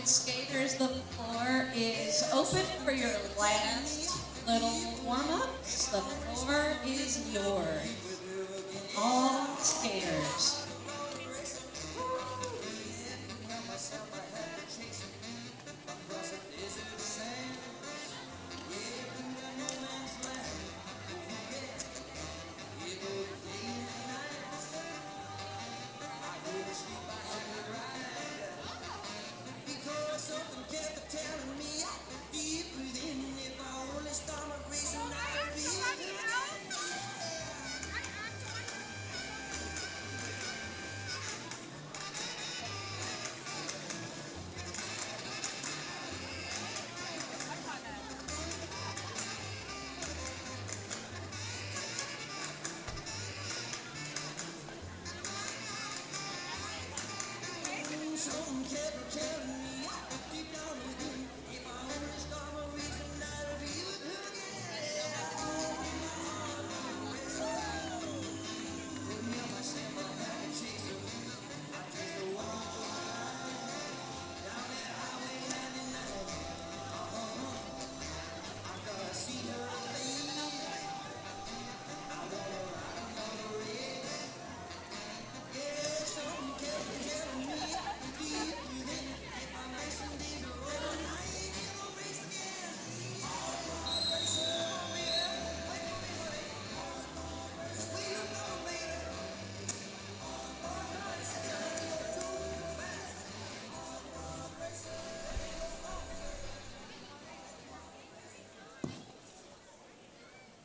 Skaters, the floor is open for your last little warm-ups. The floor is yours. All skaters.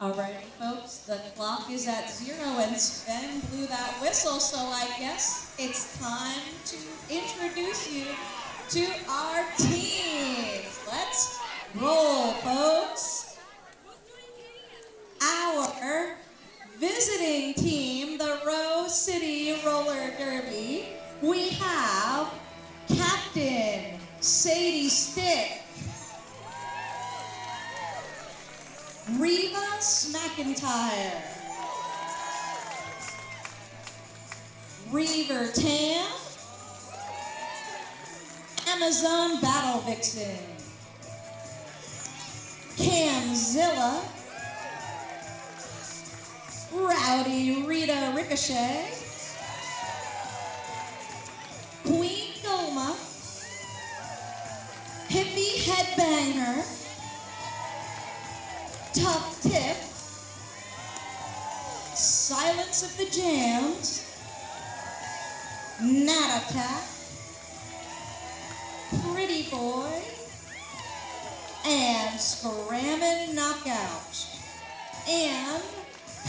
Alrighty, folks, the clock is at 0 and Sven blew that whistle, so I guess it's time to introduce you to our teams. Let's roll, folks. Our visiting team, the Rose City Roller Derby, we have Captain Sadie Stick, Reva McIntyre, Reaver Tam, Amazon Battle Vixen, Camzilla, Rowdy Rita Ricochet, Queen Goma, Hippie Headbanger, Tough Tip, Silence of the Jams, Nat Attack, Pretty Boy, and Scrammin' Knockout, and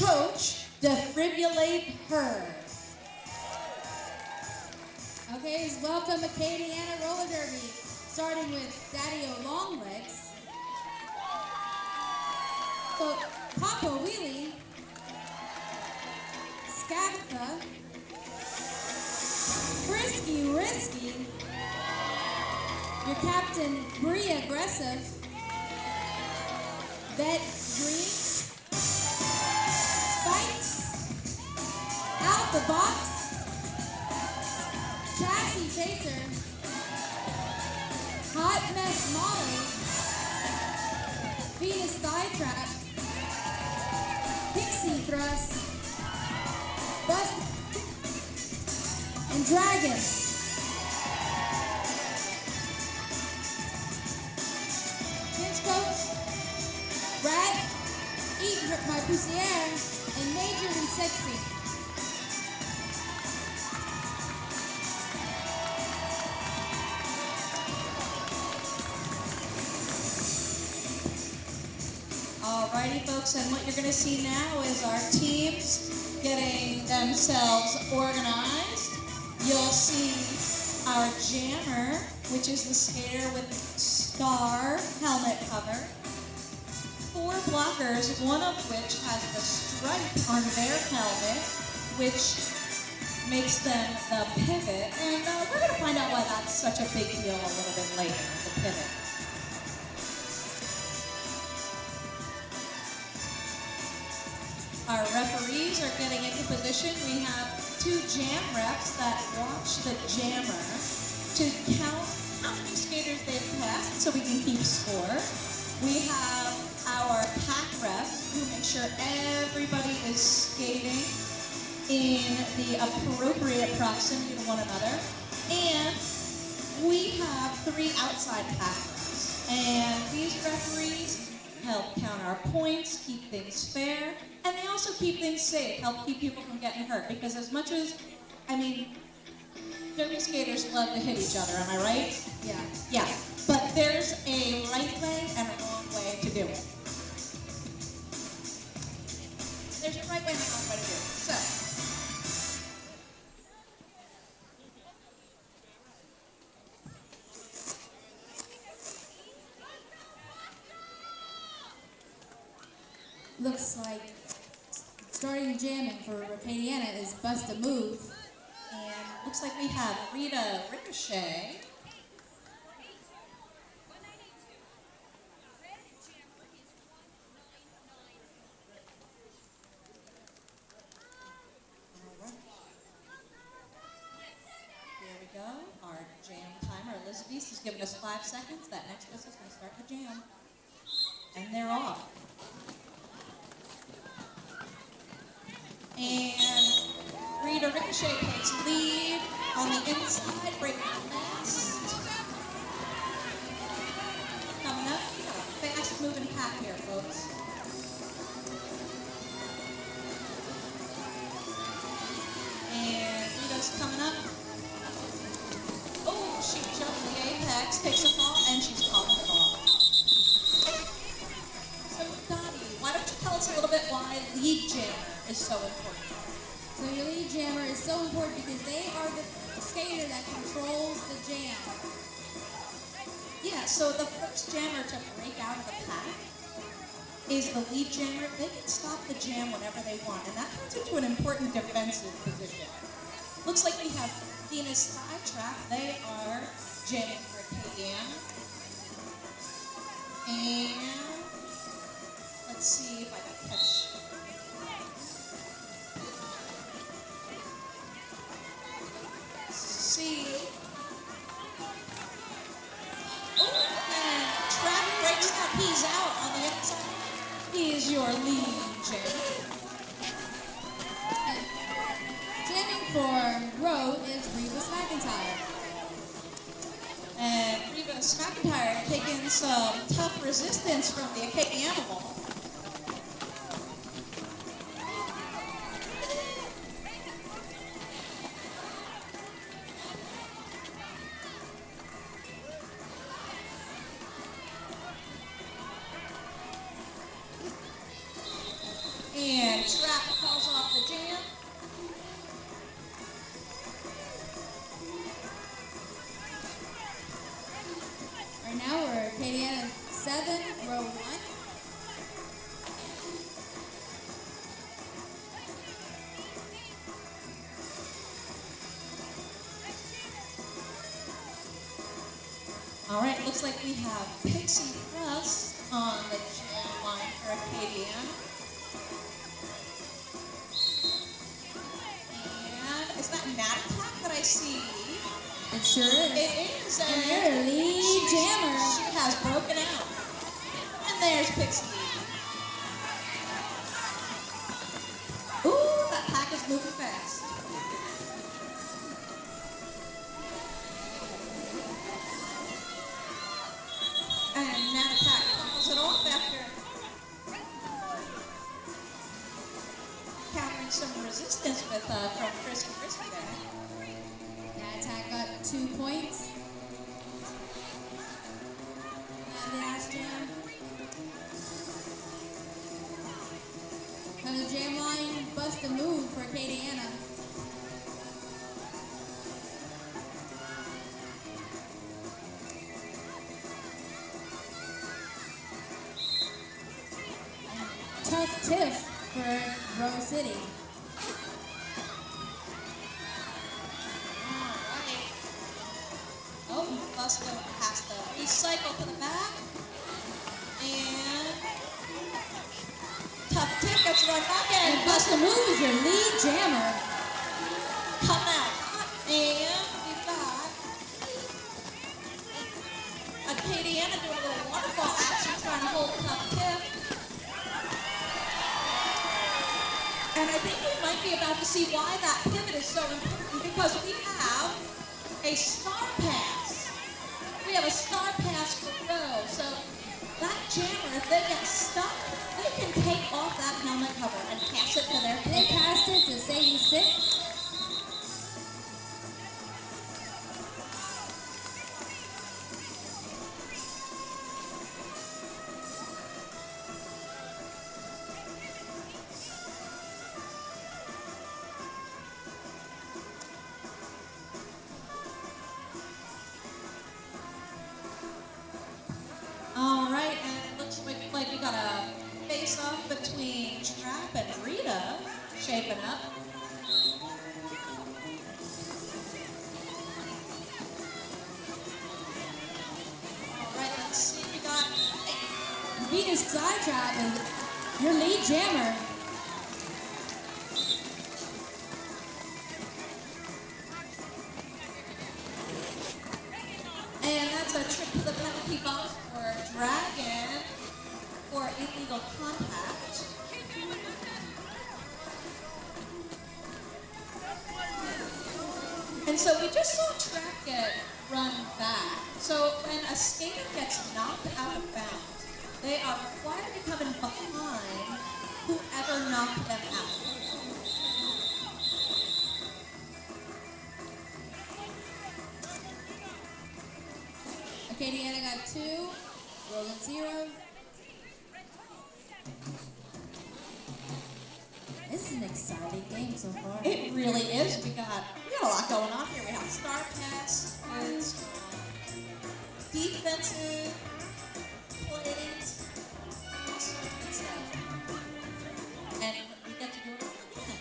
Coach Defibrillate Her. Okay, welcome Acadiana Roller Derby, starting with Daddy-O Longlegs. So, Papa Wheelie, Skagtha, Frisky Risky, your captain Bree Aggressive, Vet Dream, Spikes, Out the Box, Chassis Chaser, Hot Mess Molly, Venus Thigh Trap, Pixie Thrust, Bust, and Dragon. Pinch Coach, Brad, Eat My Poussiere, and Majorly Sexy. Alrighty, folks, and what you're going to see now is our teams getting themselves organized. You'll see our jammer, which is the skater with star helmet cover. 4 blockers, one of which has the stripe on their helmet, which makes them the pivot. And we're going to find out why that's such a big deal a little bit later, the pivot. Our referees are getting into position. We have 2 jam refs that watch the jammer to count how many skaters so we can keep score. We have our pack refs who make sure everybody is skating in the appropriate proximity to one another. And we have 3 outside pack refs. And these referees help count our points, keep things fair, and they also keep things safe, help keep people from getting hurt. Because as much as, derby skaters love to hit each other, am I right? Yeah. Yeah, but there's a right way and a wrong way to do it. There's a right way and a wrong way to do it. So, Looks like starting jamming for Acadiana is Bust a Move. and looks like we have Rita Ricochet. Here we go. Our jam timer, Elizabeth, has given us 5 seconds. That next whistle is going to start the jam. And they're off. And Rita Ricochet takes lead on the inside, breaking fast. Coming up, we got a fast moving pack here, folks. And Rita's coming up. Oh, she jumped the apex, takes a fall, and she's calling it off. So, Dottie, why don't you tell us a little bit why lead jammer is so important? So your lead jammer is so important because they are the skater that controls the jam. Yeah, so the first jammer to break out of the pack is the lead jammer. They can stop the jam whenever they want, and that turns into an important defensive position. Looks like we have Venus Skytrap. They are jamming for Acadiana. And let's see if I can catch. See. Oh, and Trap breaks out. He's out on the inside. He is your lead jammer. Jamming for Road is Rebus McIntyre. And Rebus McIntyre taking some tough resistance from the Acadiana wall. And Trap calls off the jam. Right now we're Acadiana 7, row 1. All right, looks like we have Pixie Crust on the jam line for Acadiana. And is that Nat Attack that I see? It sure is. It is. And they're lead jammer. She has broken out. And there's Pixie. Ooh, that pack is moving fast. And Nat Attack calls it off after countering some resistance with from Frisky Frisky there. That attack got 2 points. And the last jam. On the jam line, Bust a Move for Acadiana. Tough Tiff for Rose City. Alright. Oh, Bust going past the recycle to the back. And Tough Tiff gets run back in. And Bust a Move is your lead jammer. Come out. And we've got Acadiana be about to see why that pivot is so important because we have a star pass. We have a star pass for row. So that jammer, if they get stuck, they can take off that helmet cover and pass it to their They pivot. passed it to Sadie Sick. All right, and it looks like we got a face-off between Trap and Rita shaping up. All right, let's see. We got Venus Flytrap is your lead jammer. and that's a trip to the penalty box for Dragon for illegal contact. And so we just saw Track get run back. So when a skater gets knocked out of bounds, they are required to come in behind whoever knocked them out. Acadiana got 2, Roland 0. This is an exciting game so far. It really is. We got a lot going on here. We have star pass, good, strong, defensive plays, all sorts of good stuff. And we get to do it again.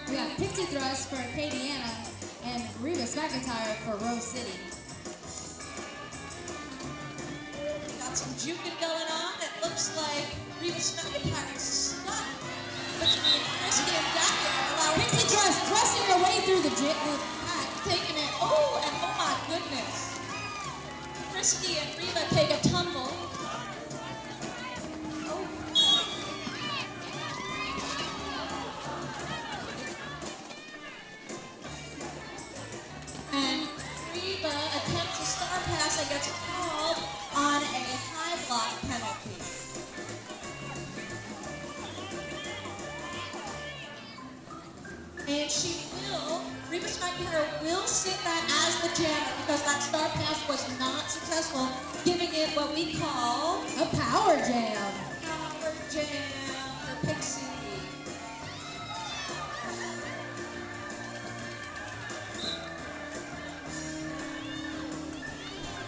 We got Pixie Thrust for Acadiana and Rebus McIntyre for Rose City. We got some juking going on. It looks like Rebus McIntyre is stuck between Christy and Daniel, allowing Pixie Thrust thrusting her way through the back, taking it. Oh, and oh my goodness. Christy and Reba take a tumble. Oh. And Reba attempts a star pass and gets called on a high block penalty. And she will, Rebus McIntyre will sit that as the jammer because that star pass was not successful, giving it what we call A power jam. power jam for Pixie.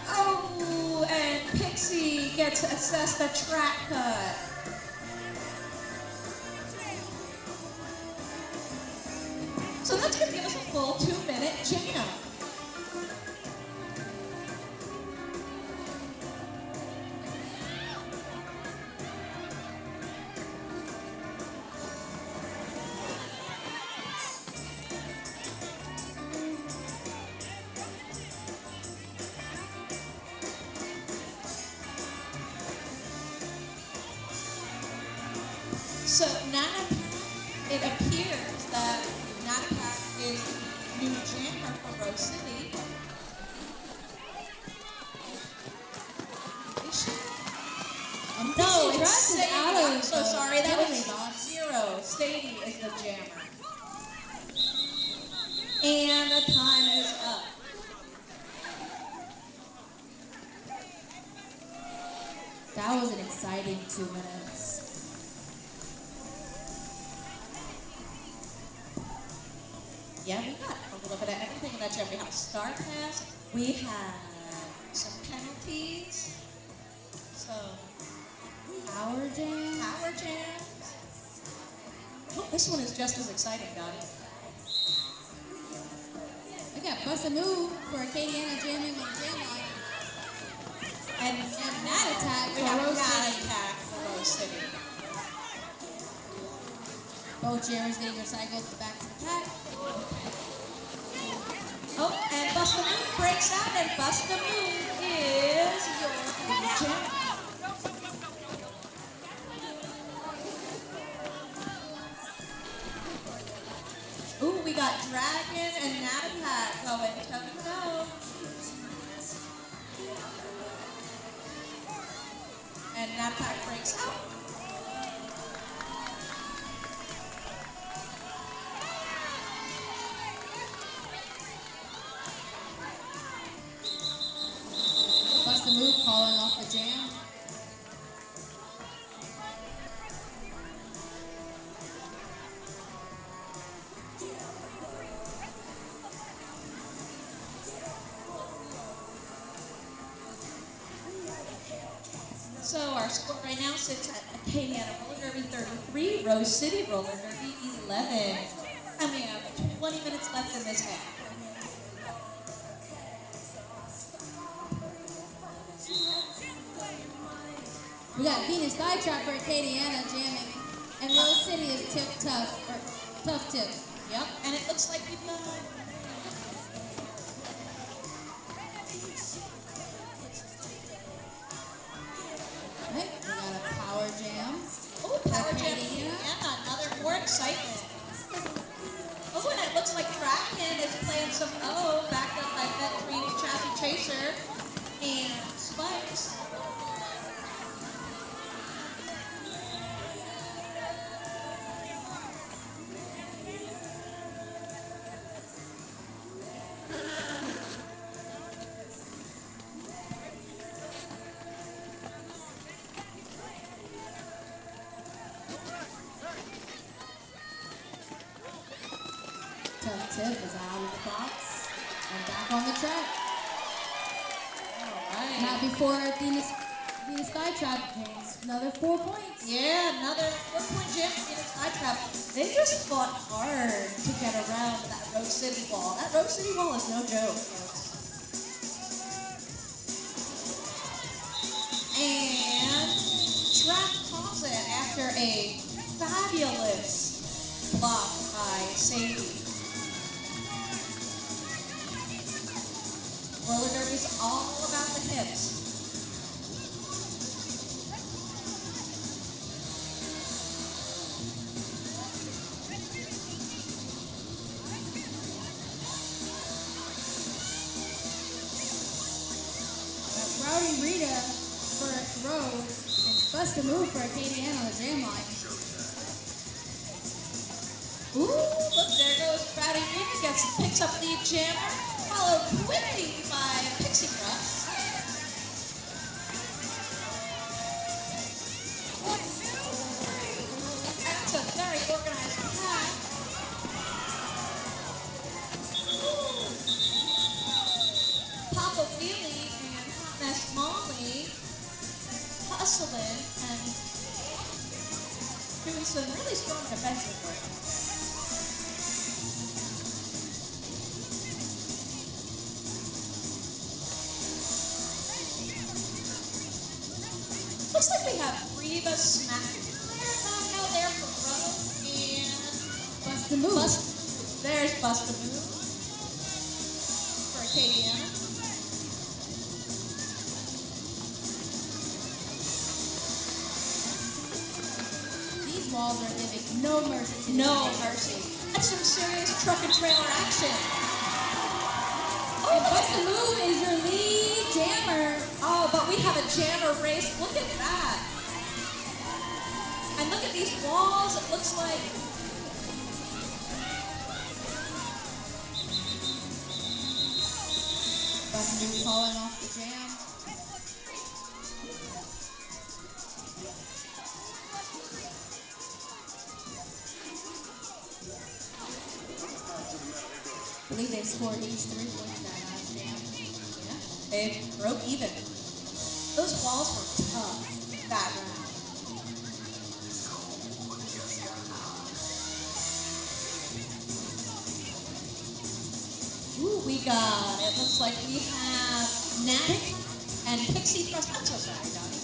Oh, and Pixie gets assessed a track cut. So that's going to give us a full 2-minute jam. So Nanapack, it appears that Nanapack is the new jammer for Rose City. Is she? No, Pixie it's Thrust is Sadie. out of I'm so the sorry. That penalty was box. 0. Sadie is the jammer. And the time is up. That was an exciting 2 minutes. Yeah, we got a little bit of everything in that jam. We have a star pass. We have some penalties. So, Power jam. power jams. Oh, this one is just as exciting, Dottie. We got Bust a Move for Acadiana jamming on the jam line. And Mad Attack we for have Rose Mad City. Attack for Rose City. Both jammers getting recycled back to the pack. Oh, and Bust a Move breaks out, and Bust a Move is your jam. calling off the jam. So our score right now sits at Acadiana Roller Derby 33, Rose City Roller Derby 11. And we have 20 minutes left in this half. We got Venus Thigh Trap for Acadiana jamming. And Rose City is Tip Tough, or Tough Tip. Yep, and it looks like we've got Right, we got a power jam. oh, power jam. Acadiana. Yeah, another more excitement. Oh, and it looks like Kraken is playing some backed up by Vet 3 Chassis Chaser and Spikes. Tough Tip is out of the box and back on the track. All right. Not before Venus Thigh Trap gains another 4 points. Yeah, another 4-point jam for Venus Thigh Trap. They just fought hard to get around that Rose City wall. That Rose City wall is no joke, folks. And Trap calls it after a fabulous block by Sadie. Roller derby's all about the hips. Rowdy Rita for Rose and Bust a Move for Acadiana on the jam line. Ooh, look, there goes Rowdy Rita, picks up lead jammer, followed quickly by Pixie Crush. That's a very organized pack. Papa Wheelie and Hot Mess Molly hustling and doing some really strong defensive work. Looks like we have Reba Smack out there for Rose and Bust a Move. There's Bust a Move for Acadiana. These walls are giving no mercy to No the mercy. That's some serious truck and trailer action. And Bust a Move is your lead jammer. Oh, but we have a jammer race. Look at that. And look at these walls. It looks like Bust a Move falling off the jam. I believe they scored each 3 points that last jam. yeah, they broke even. Those walls were tough that round. Ooh, we got, it looks like we have Nat and Pixie Thrust. I'm so sorry, Donnie.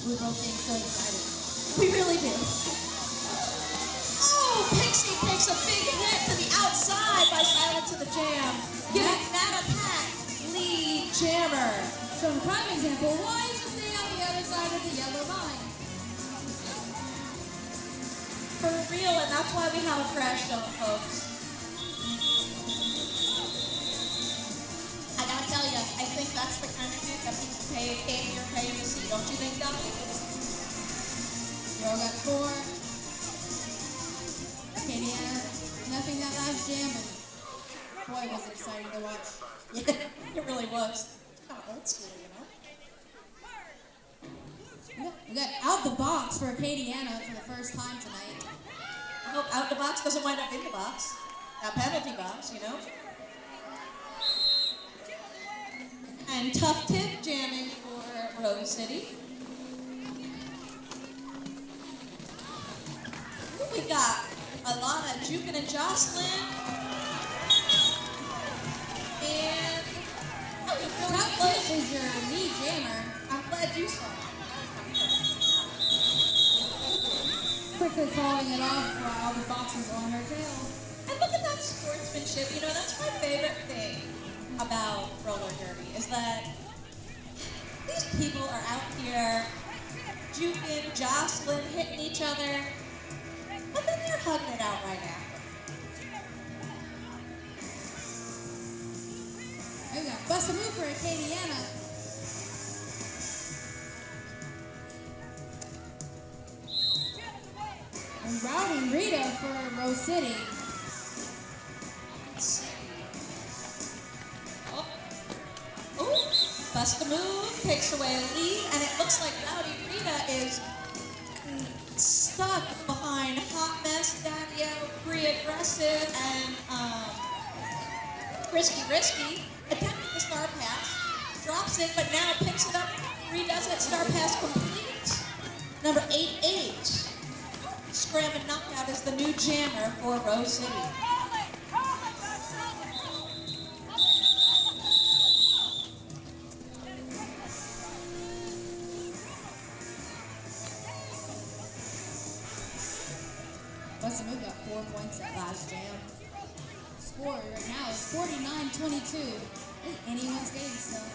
We both being so excited. We really do. Oh, Pixie takes a big hit to the outside by Silent to the Jam. Giving Nat a pack, lead jammer. So in prime example, why is it stay on the other side of the yellow line? For real, and that's why we have a crash zone, folks. I gotta tell you, I think that's the kind of thing that people pay to see, don't you think, Donnie? Roll got 4. Acadiana, nothing that last jam, and boy was it exciting to watch. Yeah, it really was. Kind of old school, you know? We got out the box for Acadiana for the first time tonight. I hope out the box doesn't wind up in the box. That penalty box, you know? And tough tip jamming for Rose City. Ooh, we got a lot of juking and jostling. And Top tip is your lead jammer. I'm glad you saw that. Quickly calling it off while the fox is on her tail. And look at that sportsmanship. You know, that's my favorite thing about roller derby is that these people are out here juking, jostling, hitting each other, but then they're hugging it out right after. There we go. Bust a move for Acadiana. And Rowdy Rita for Rose City. Let's see. Oh, bust the move, takes away a lead, and it looks like Rowdy Rita is stuck behind Hot Mess, Daddy Out, Pretty Aggressive, and Risky. Attempting the star pass, drops it, but now picks it up, redoes it, star pass complete. Number 8-8. Scram and knockout is the new jammer for Rose City. Bust a move got 4 points at last jam. Score right now is 49-22. This is anyone's game still.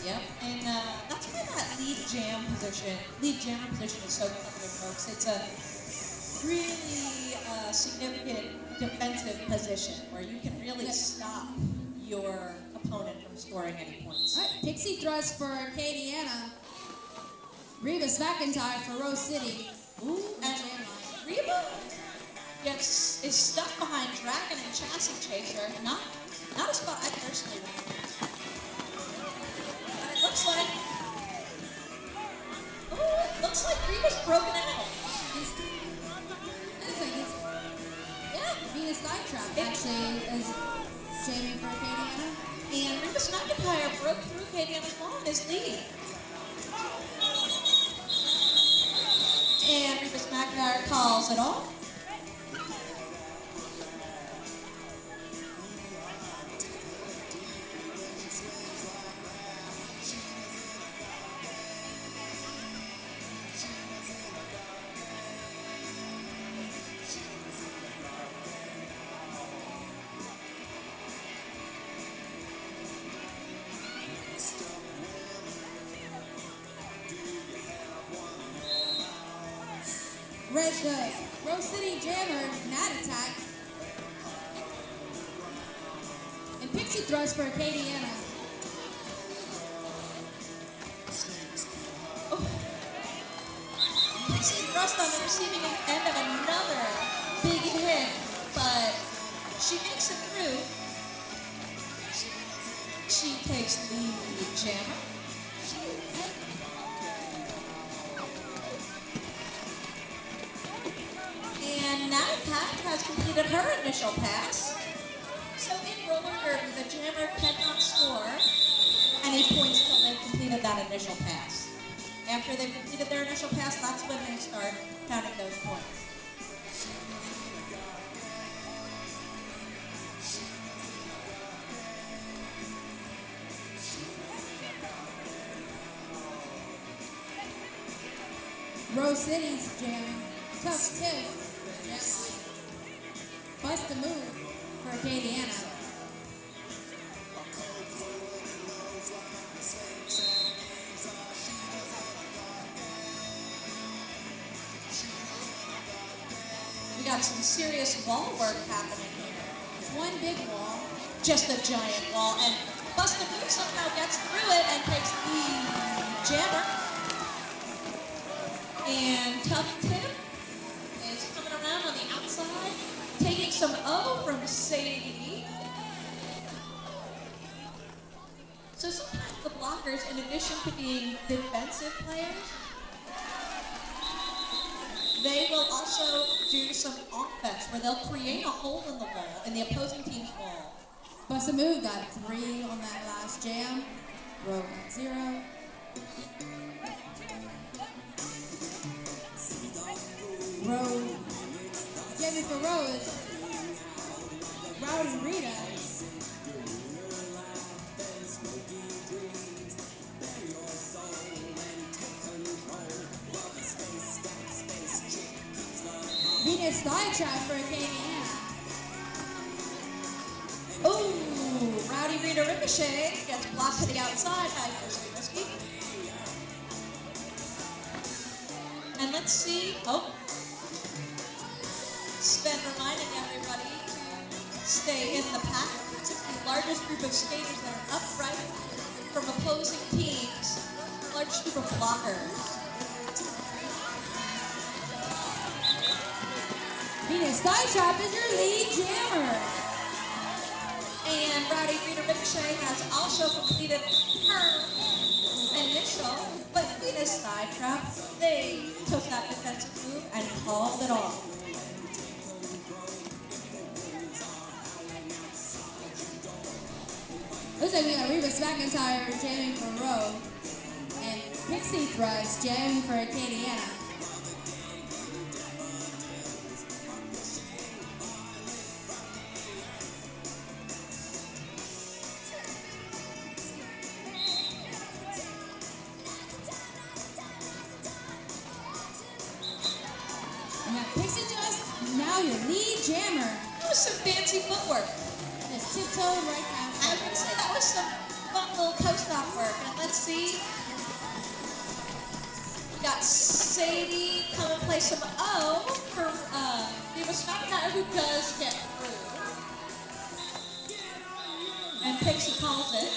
Yep, and that's why that lead jammer position is so important, folks. It's a really significant defensive position where you can really stop your opponent from scoring any points. All right, Pixie thrust for Acadiana. Revis McIntyre for Rose City. Ooh, and Reba is stuck behind Dragon and Chassis Chaser. Not a spot I personally want. And it looks like Reba's broken out. Yeah, Venus Flytrap actually is jamming for Acadiana. and Remus McIntyre broke through Acadiana's ball in his lead. And Remus McIntyre calls it off. Red does. Rose City Jammer, Nat Attack. And Pixie thrust for Acadiana. Pixie thrust on the receiving end of another big hit, but she makes it through. She takes the jammer. And Natakat has completed her initial pass. So in roller derby, the jammer cannot score any points until they've completed that initial pass. After they've completed their initial pass, that's when they start counting those points. Rose City's jamming. Tough tip. Bust a move for Acadiana. We got some serious wall work happening here. It's one big wall. Just a giant wall, and Bust the Move somehow gets through it and takes the jammer. And Tough Tip is coming around on the outside, taking some O from Sadie. So sometimes the blockers, in addition to being defensive players, they will also do some offense where they'll create a hole in the wall, in the opposing team's wall. Bust a move, got 3 on that last jam. Row got 0. Row. Jamming for Row is Rowdy Rita. Venus thigh trap for Acadiana. Ooh, Rowdy Rita Ricochet gets blocked to the outside by Risky. And let's see. Oh. Sven reminding everybody to stay in the pack. It's the largest group of skaters that are upright from opposing teams. Largest group of blockers. Venus thigh trap is your lead jammer. And Rowdy Rita Ricochet has also completed her initial, but Venus thigh trap, they took that defensive move and called it off. Looks like we got Reba McIntyre jamming for Row and Pixie Thrush jamming for Acadiana. And that Pixie Thrush, now your lead jammer. That was some fancy footwork. Just tiptoed right past. I was going to say that was some fun little post-op work. And let's see. We got Sadie come and play some O for Reba McIntyre, who does get through. And Pixie calls it.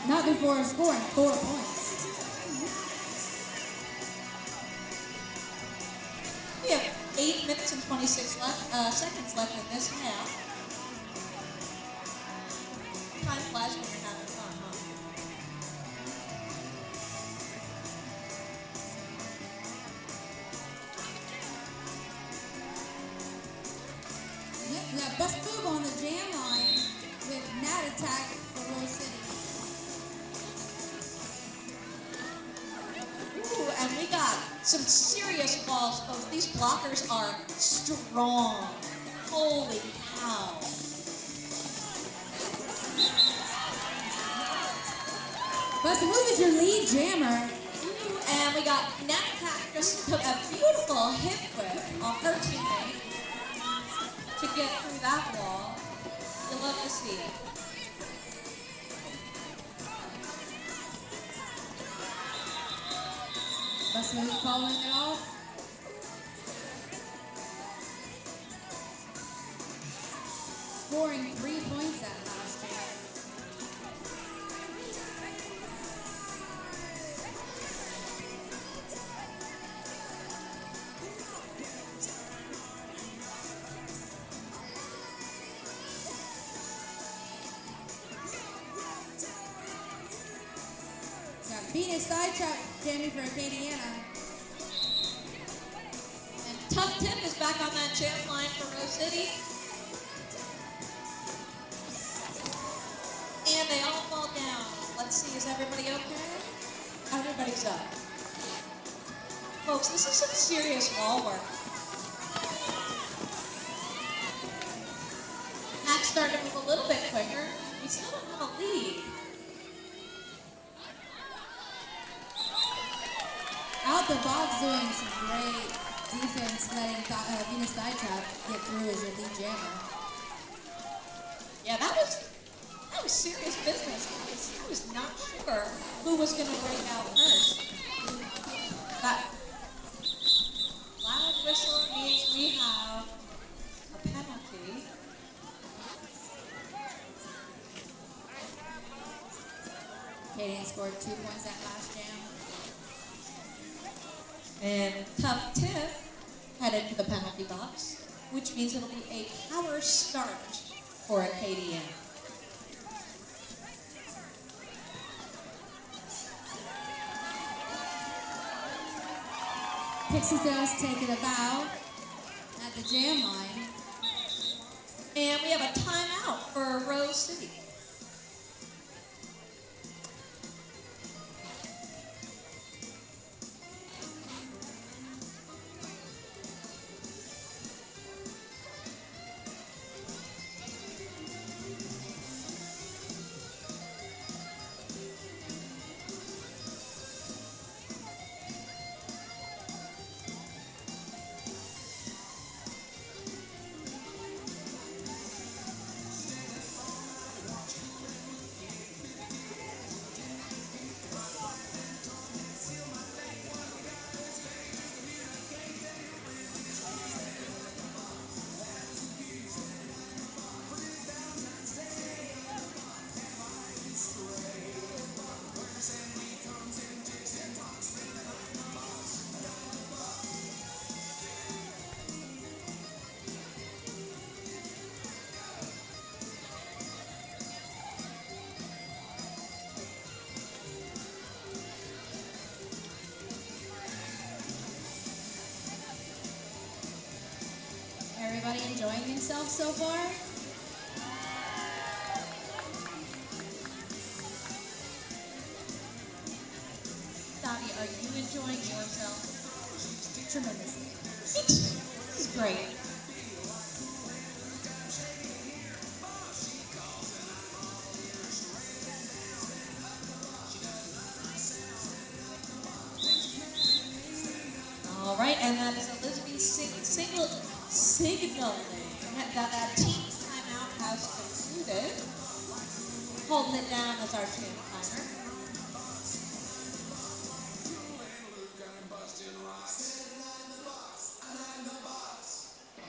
Not before scoring 4 points. We have 8 minutes and 26 seconds left in this half. Time flies when you're having fun, huh? Yep, we got Bust Boob on the jam line with Nat Attack for Rose City. Ooh, and we got some serious balls, folks. These blockers are strong. Holy cow. Bust Boob is your lead jammer. Ooh, and we got Nat Attack just took a beautiful hip whip off her teammate to get through that wall. You'll love to see it. Bust Boob following it off. Scoring 3 points that last jam. Got Venus thigh trap jamming for Acadiana. And Tough Tip is back on that jam line for Rose City. And they all fall down. Let's see, is everybody okay? Everybody's up. Folks, this is some serious wall work. Max started to move a little bit quicker. We still don't have a lead. Out the box doing some great defense, letting Venus thigh trap get through as your lead jammer. Yeah, that was serious business. I was not sure who was going to break out first. That loud whistle means we have a penalty. Acadiana scored 2 points that last jam. And Tough Tip headed to the penalty box, which means it'll be a power start for Acadiana. Pixie Dust taking a bow at the jam line. And we have a timeout for Rose City. Everybody enjoying themselves so far? Dottie, are you enjoying yourself? Tremendously. This is great. All right, and that is Elizabeth signaling that team timeout has concluded. Holding it down as our jam timer.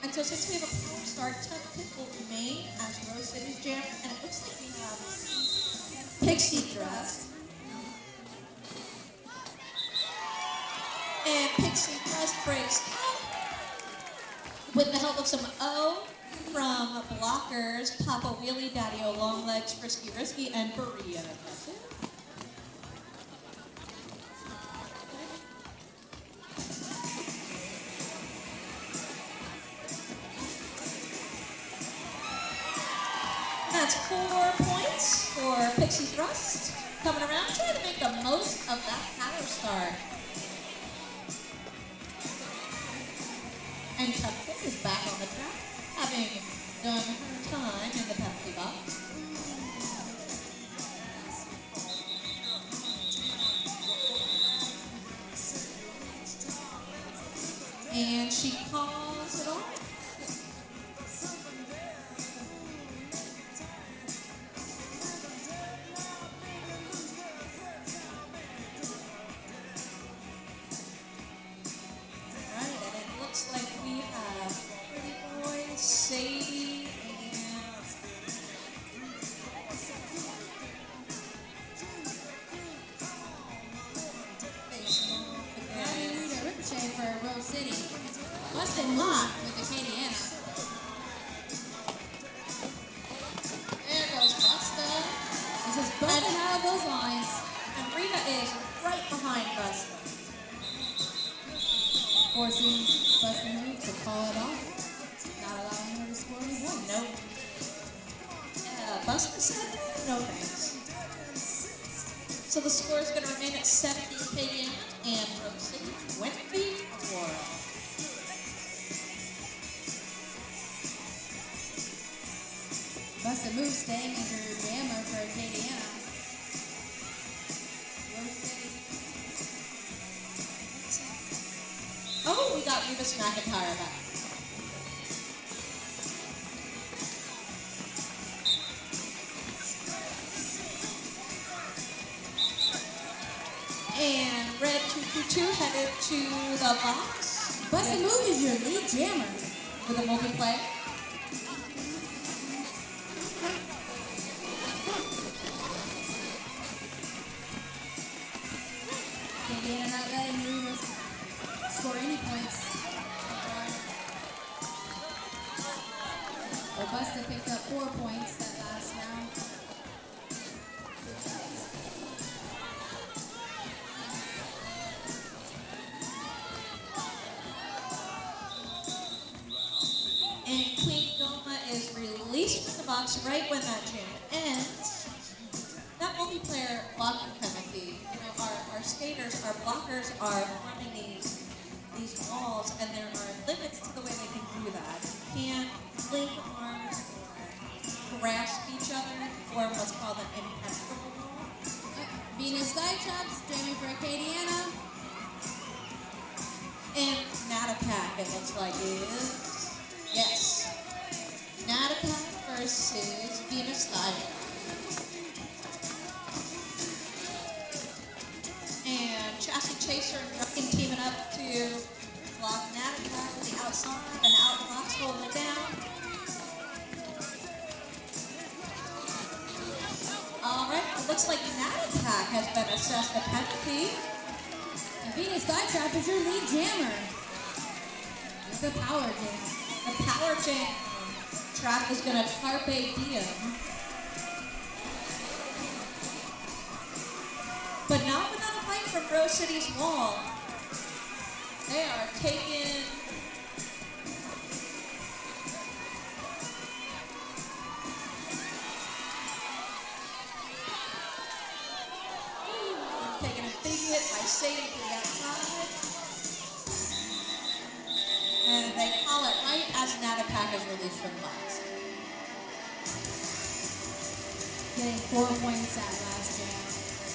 And so since we have a power star, Tough Pit will remain as Rose City's jam, and it looks like we have Pixie Dust. And Pixie Dust breaks out with the help of some O from blockers, Papa Wheelie, Daddy-O Long Legs, Frisky Risky, and Berea. That's it. That's 4 points for Pixie Thrust. Coming around, trying to make the most of that power start. And Tough Pit is back on the track, having done her time in the penalty box. And she calls it off. Like we have Pretty Boy, Sadie, and Ricochet for Rose City. Busted hot with Acadiana. There goes Busta. This is busting out of those lines. And Rita is right behind Busta. Forcing Busta move to call it off. Not allowing her to score any points. Nope. Busta said no thanks. So the score is going to remain at 70 Acadiana and Rose City 24. Busta move staying under jammer for Acadiana. Rose City. Oh, we got Revis McIntyre back. And Red 222 headed to the box. Busta move is your lead jammer. With a multiplay. Acadiana not letting Revis score any points. Busta picked up 4 points that last round. across right when that jam ends. That multiplayer blocking penalty, our skaters, our blockers are running these walls, and there are limits to the way they can do that. You can't link arms or grasp each other to form what's called an impenetrable wall. Venus thigh traps, jamming for Acadiana. And Natapak, it looks like, is, yes. Natapak versus Venus thigh. And Chassis Chaser and Drucken teaming up to block Natapak to the outside and Outbox holding it down. All right, it looks like Natapak has been assessed a penalty. And Venus thigh trap is your lead jammer. With the power jam. The power jam trap is going to carpe diem. But not without a fight from Rose City's wall. They are taking a big hit by Sadie to the outside. And they call it right as Natapak is released from the box. Getting 4 points that last jam.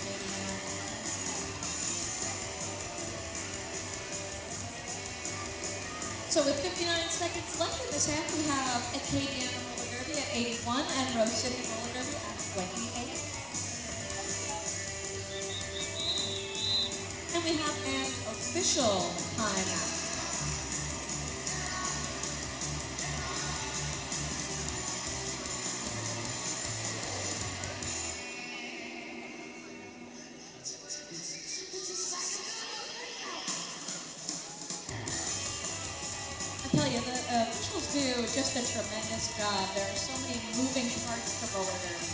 Acadiana. So with 59 seconds left in this half, we have Acadiana roller derby at 81 and Rose City roller derby at 28. And we have an official timeout. I tell you, the officials do just a tremendous job. There are so many moving parts to roller derby.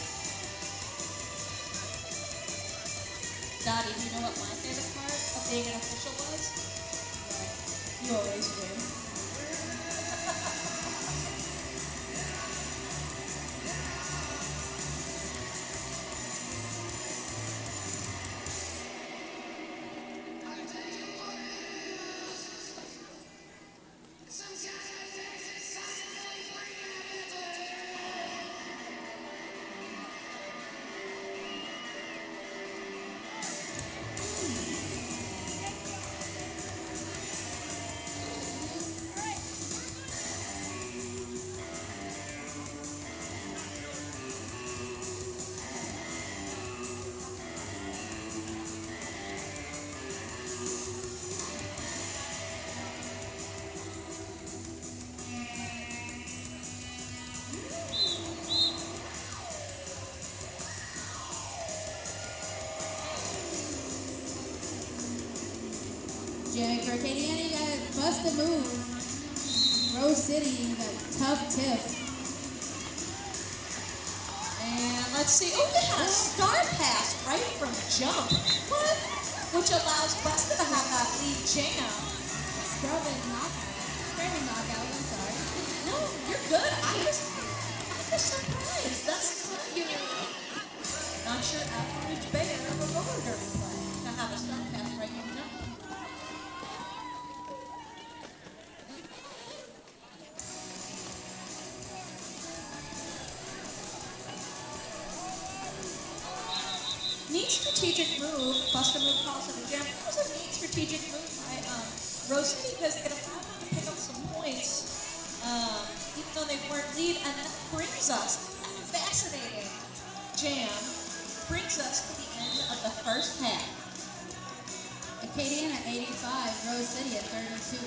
Dottie, do you know what my favorite part of being an official was? You always win. Jamming for Acadiana, you got bust a move. Rose City, you got tough tip. And let's see. Oh, they had a star pass right from jump. What? Which allows Buster to have that lead jam. Scrubbing knockout. Scrubbing knockout, I'm sorry. No, you're good. I'm just surprised. That's not you. Not sure average bear of a roller derby play to have a star pass right from jump. Neat strategic move. Buster move calls it a jam. That was a neat strategic move by Rose City because it allowed them to pick up some points, even though they weren't lead. And that brings us, that fascinating jam, brings us to the end of the first half. Acadiana 85, Rose City at 32.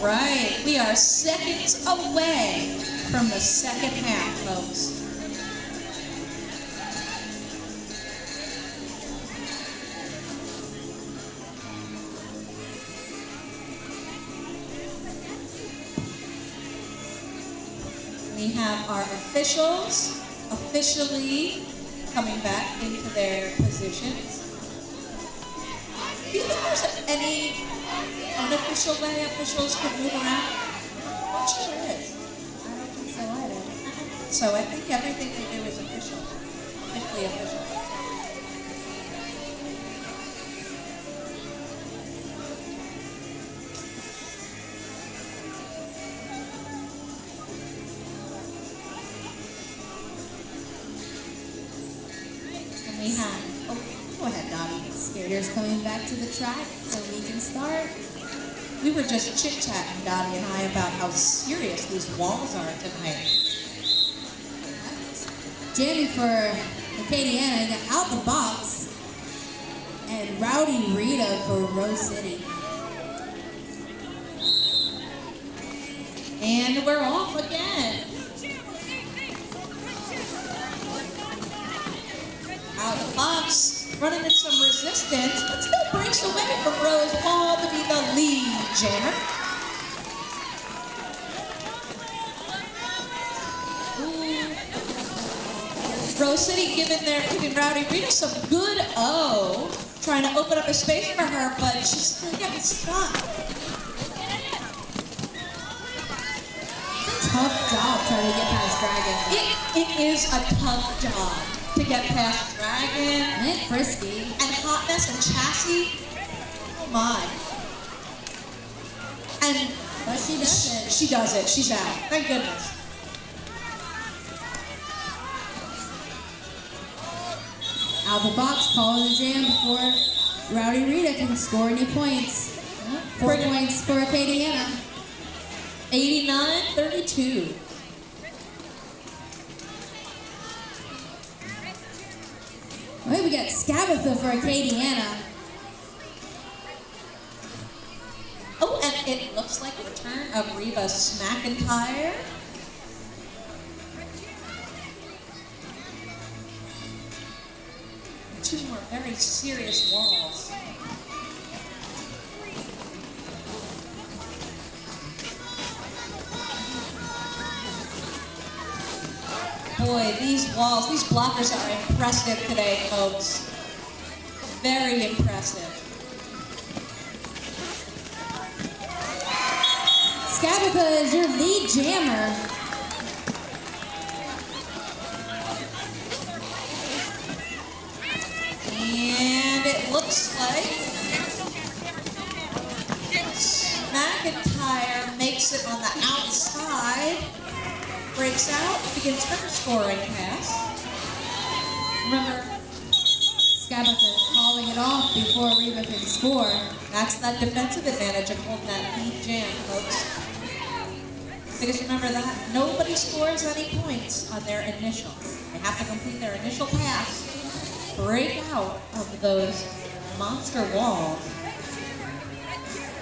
right, we are seconds away from the second half, folks. We have our officials officially coming back into their positions. Do you think there's any unofficial way officials could move around? I'm sure there is. I don't think so either. So I think everything they do is official. Officially official. And we have, oh, go ahead, Dottie. Skaters coming back to the track so we can start. We were just chit-chatting, Dottie and I, about how serious these walls are tonight. Jamie for Acadiana got out the box. And Rowdy Rita for Rose City. And we're off again. Out of the box, running into some resistance, but still breaks away from Rose Ball to be the lead jammer. Rose City giving Rowdy Rita some good O, trying to open up a space for her, but she's still getting stuck. It's a tough job trying to get past Dragon. It is a tough job to get past Dragon And frisky. and Hotness and Chassis. Oh my. And But she does it. she does it. She's out. Thank goodness. Out the box, calling the jam before Rowdy Rita can score any points. 4 points for Acadiana. 89-32. Wait, we got Scabatha for Acadiana. Oh, and it looks like a return of Reba McIntyre. Two more very serious walls. Boy, these walls, these blockers are impressive today, folks. Very impressive. Scabatha is your lead jammer. And it looks like McIntyre makes it on the outside, breaks out, begins her scoring pass. Remember, Scabatha calling it off before Reba can score. that's that defensive advantage of holding that lead jam, folks. Because remember that nobody scores any points on their initial. They have to complete their initial pass, break out of those monster walls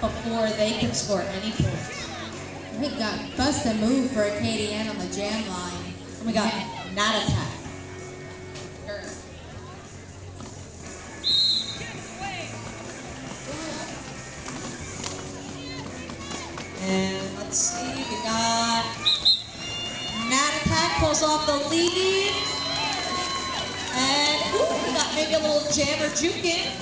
before they can score any points. We got bust a move for Acadiana on the jam line. And we got Nat attack. And let's see, we got Nat attack pulls off the lead. And ooh, we got maybe a little jammer juke in.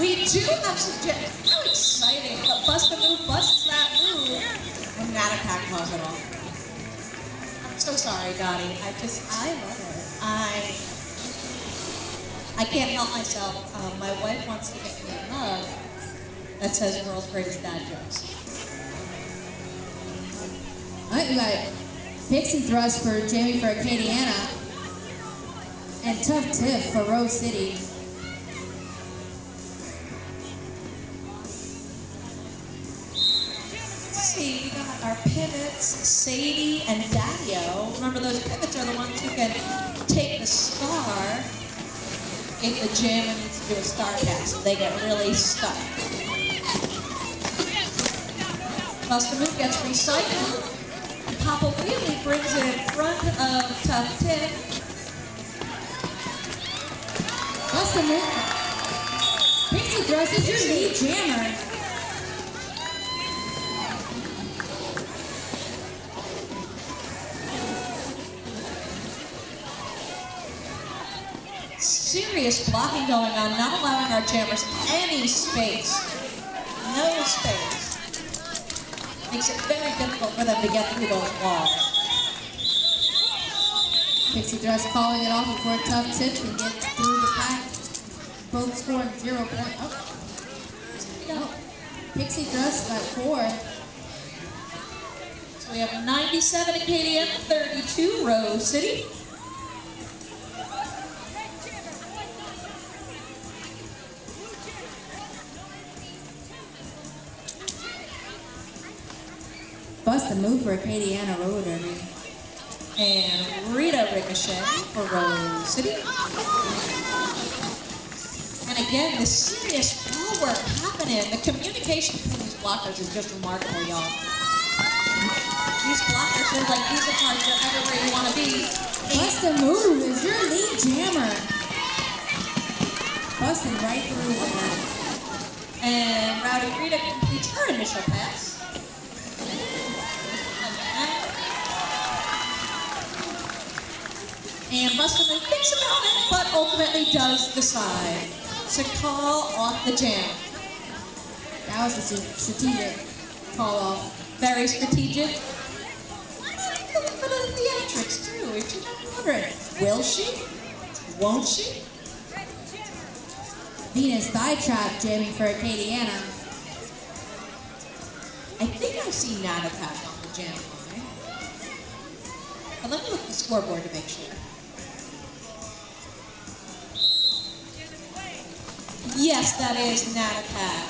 We do have some jam. How exciting. But bust the move busts that move. And Nat attack pulls it off. I'm so sorry, Dottie. I love it. I can't help myself. My wife wants to get me a mug that says World's Greatest Dad Jokes. All right, we got Pixie Thrust for Jamie for Acadiana. And Tough Tiff for Rose City. Let's see, we got our pivots, Sadie and Daddy-O. Remember, those pivots are the ones who can take the star if the jammer needs to do a star cast. They get really stuck. Bust a move gets recycled. Papa Wheelie brings it in front of Tough Tip. Bust a move. Pixie Thrust is your lead jammer. Serious blocking going on, not allowing our jammers any space. No space. Makes it very difficult for them to get through those walls. Pixie Thrust calling it off before Tough Tip can get through the pack. Both scoring 0 points. Oh. Pixie Thrust got 4. So we have 97 Acadiana, 32 Rose City. Bust a move for Acadiana roller derby. And Rita Ricochet for Rose City. And again, this serious ball work happening. The communication between these blockers is just remarkable, y'all. These blockers are like Visa cards, you're everywhere you want to be. Bust a move is your lead jammer. Busting right through her. And Rowdy Rita completes her initial pass. And Buster Move thinks about it, but ultimately does decide to call off the jam. That was a strategic call off. Very strategic. I like a little bit of theatrics too. If you're wondering, will she? Won't she? Venus Thigh Trap jamming for Acadiana. I think I've seen Nana Pack on the jam line. But let me look at the scoreboard to make sure. Yes, that is Nana Pack.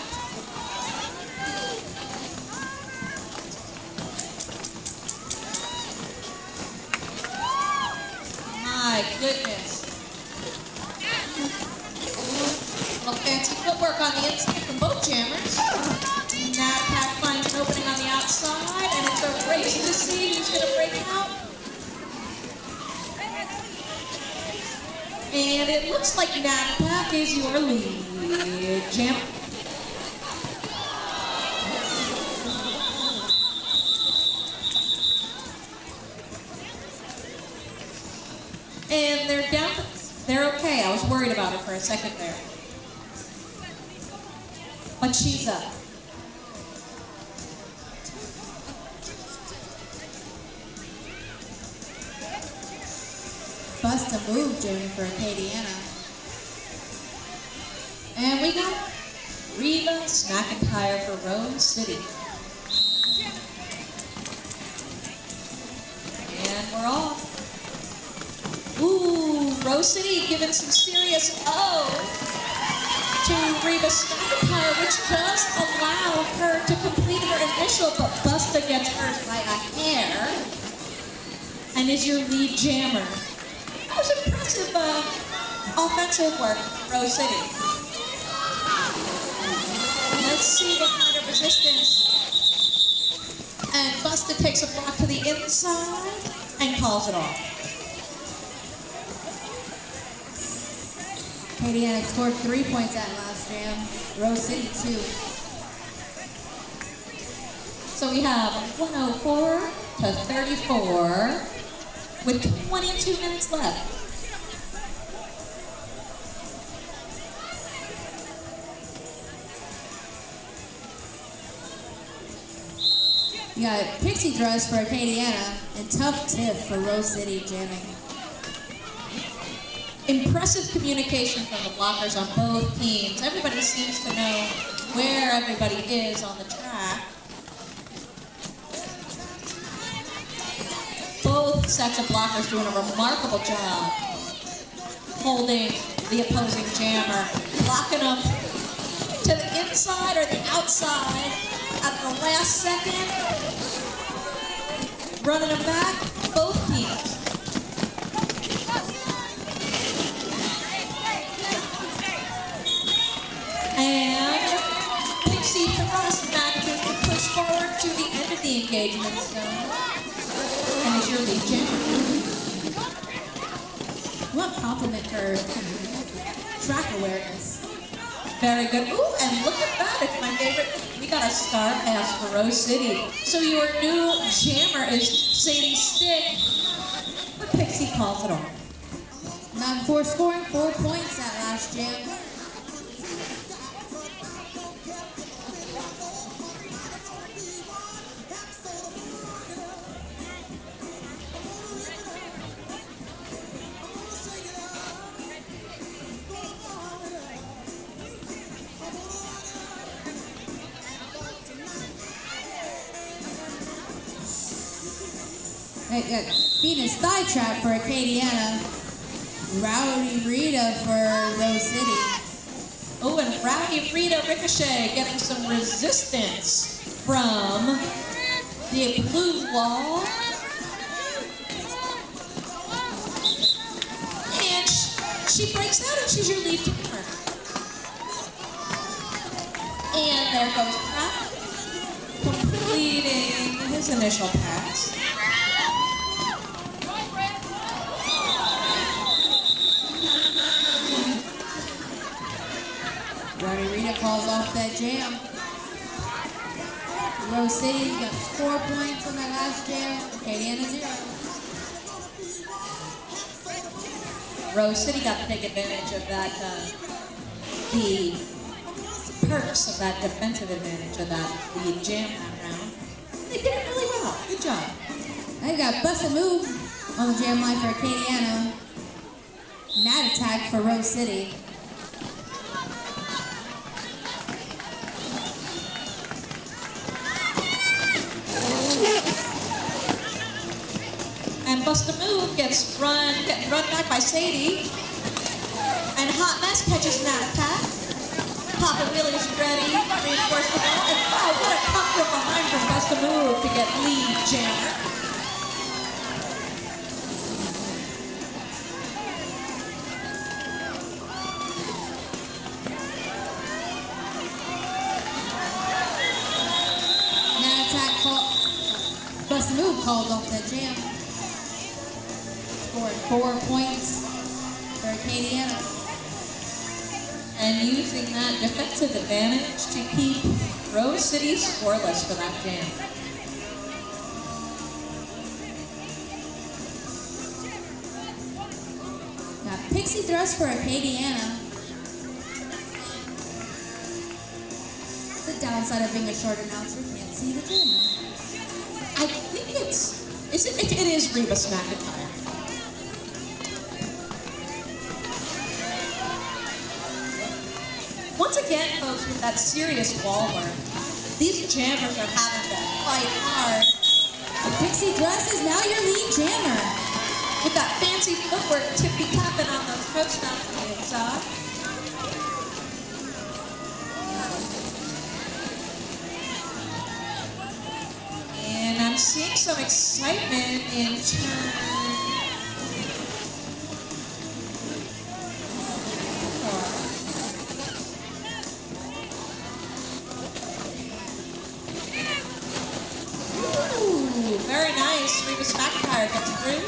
My goodness. A little fancy footwork on the inside from both jammers. Nana Pack finds an opening on the outside, and it's a race to see who's going to break out. And it looks like Nana Pack is your lead jammer. And they're down. They're okay. I was worried about her for a second there. But she's up. Bust a move jamming for Acadiana. And we got Reba McIntyre for Rose City. And we're off. Ooh, Rose City giving some serious O to Reba McIntyre, which does allow her to complete her initial, but Busta gets hers by a hair and is your lead jammer. That was impressive offensive work, Rose City. Let's see what kind of resistance. And Busta takes a block to the inside and calls it off. Acadiana scored 3 points at last jam. Rose City 2. So we have 104 to 34 with 22 minutes left. You got Pixie Thrust for Acadiana and Tough Tip for Rose City jamming. Impressive communication from the blockers on both teams. Everybody seems to know where everybody is on the track. Both sets of blockers doing a remarkable job holding the opposing jammer, blocking them to the inside or the outside at the last second, running them back, both teams. And Pixie Thrust manages to push forward to the engagements done. And is your lead jammer. What compliment her track awareness. Very good. Ooh, and look at that. It's my favorite. We got a star pass for Rose City. So your new jammer is Sadie Stick, but Pixie calls it off. Now before scoring 4 points that last jam. Venus thigh trap for Acadiana. Rowdy Rita for Rose City. Oh, and Rowdy Rita Ricochet getting some resistance from the blue wall. And she breaks out and she's your lead jammer. And there goes Pratt, completing his initial pass. Rowdy Rita calls off that jam. Rose City got 4 points on that last jam. Acadiana 0. Rose City got to take advantage of that, the perks of that defensive advantage of that lead jam that round. They did it really well. Good job. I got Bust a Move on the jam line for Acadiana. Nat attack for Rose City. And Bust a Move gets run back by Sadie. And Hot Mess catches Nat attack. Papa Willie's ready, reinforce the ball. And wow, what a come from behind from Bust a Move to get lead jammer. Nat attack Bust a Move called off that jam. Scored 4 points for Acadiana. And using that defensive advantage to keep Rose City scoreless for that jam. Got Pixie Thrust for Acadiana. The downside of being a short announcer, can't see the jammer. I think it is Rebus McIntyre. Once again, folks, with that serious wall work, these jammers are having to fight hard. The Pixie Thrust is now your lead jammer. With that fancy footwork, tippy-tapping on those coach stops on the inside. And I'm seeing some excitement in turn. Very nice. Rebus McIntyre gets through.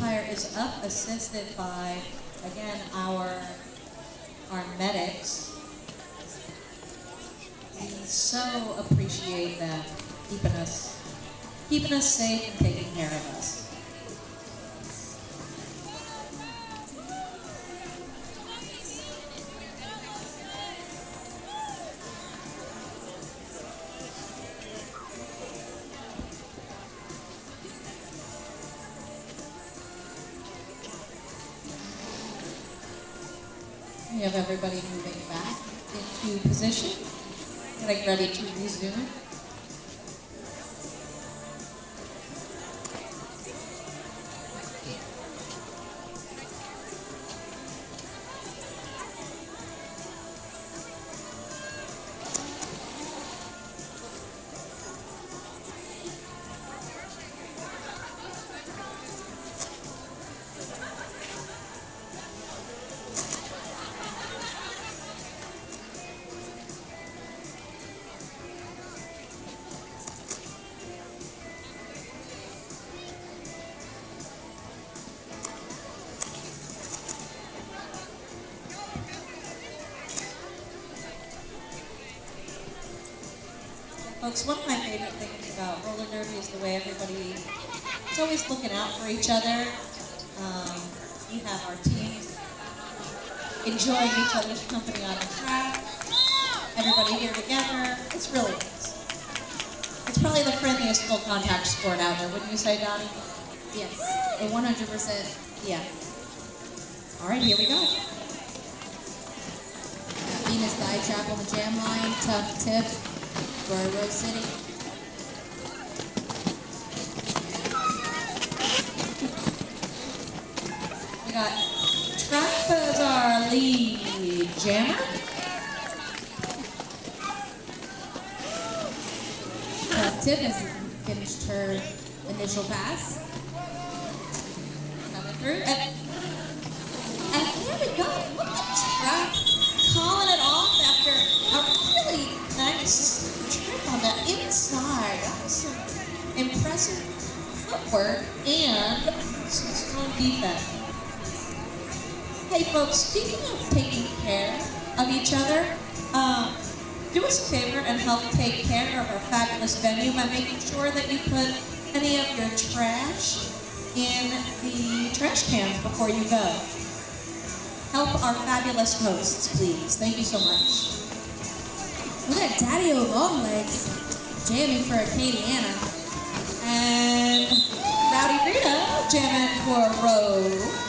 umpire is up, assisted by, again, our medics. We so appreciate them keeping us safe and taking care of us. We have everybody moving back into position, getting ready to resume. Folks, one of my favorite things about roller derby is the way everybody is always looking out for each other. We have our teams enjoying each other's company on the track. Everybody here together. It's really nice. It's probably the friendliest full contact sport out there, wouldn't you say, Dottie? Yes, 100%. Yeah. All right, here we go. Venus thigh trap on the jam line, tough tip for Rose City. We got Trap as our lead jammer. Tough tip has finished her initial pass. Coming through. And here we go. Look at Trap calling it off after a really nice trip on the inside. That was some impressive footwork and some strong defense. Hey folks, speaking of taking care of each other, do us a favor and help take care of our fabulous venue by making sure that you put any of your trash in the trash cans before you go. Help our fabulous hosts, please. Thank you so much. Look at Daddy O Longlegs jamming for Acadiana. And Rowdy Rita jamming for Rowe.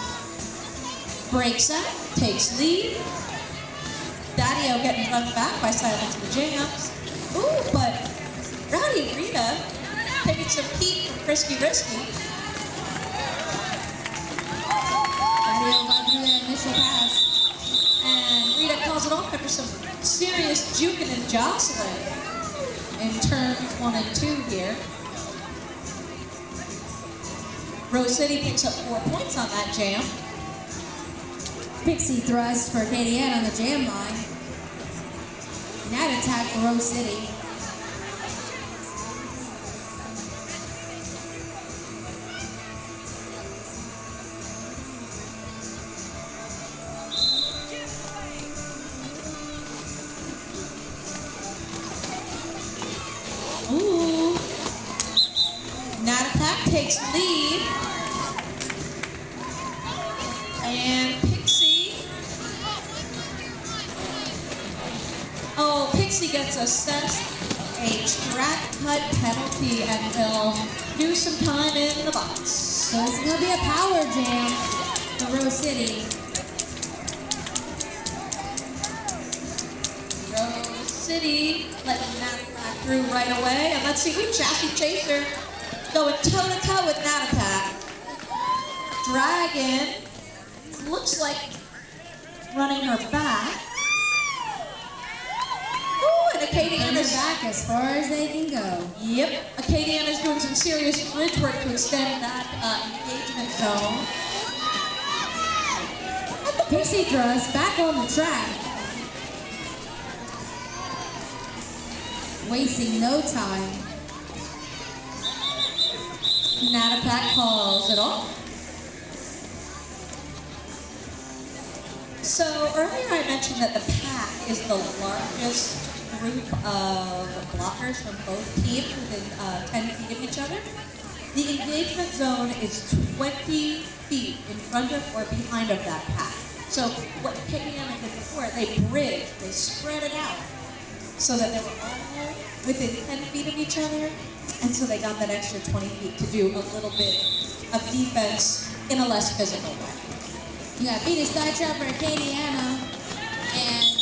Breaks out, takes lead. Daddy-O getting run back by Silence the Jams. Ooh, but Rowdy Rita taking some heat from Frisky Risky. Daddy-O got through their initial pass. And Rita calls it off after some serious juking and jostling in turns 1 and 2 here. Rose City picks up 4 points on that jam. Pixie thrust for Acadiana on the jam line. Nat attack for Rose City. Ooh. Nat attack takes lead. And Pixie gets assessed a track cut penalty and will do some time in the box. So it's going to be a power jam for Rose City. Rose City letting Nat Attack through right away. And let's see, we Chassis Chaser going toe-to-toe with Nat Attack. Dragon looks like running her back. Acadiana's back as far as they can go. Yep. Acadiana's doing some serious bridge work to extend that engagement zone. Pixie thrust back on the track. Wasting no time. Natapak calls it off. So earlier I mentioned that the pack is the largest group of blockers from both teams within 10 feet of each other. The engagement zone is 20 feet in front of or behind of that pack. So what Acadiana did before, they bridged, they spread it out so that they were all within 10 feet of each other, and so they got that extra 20 feet to do a little bit of defense in a less physical way. You got Venus Flytrap for Acadiana and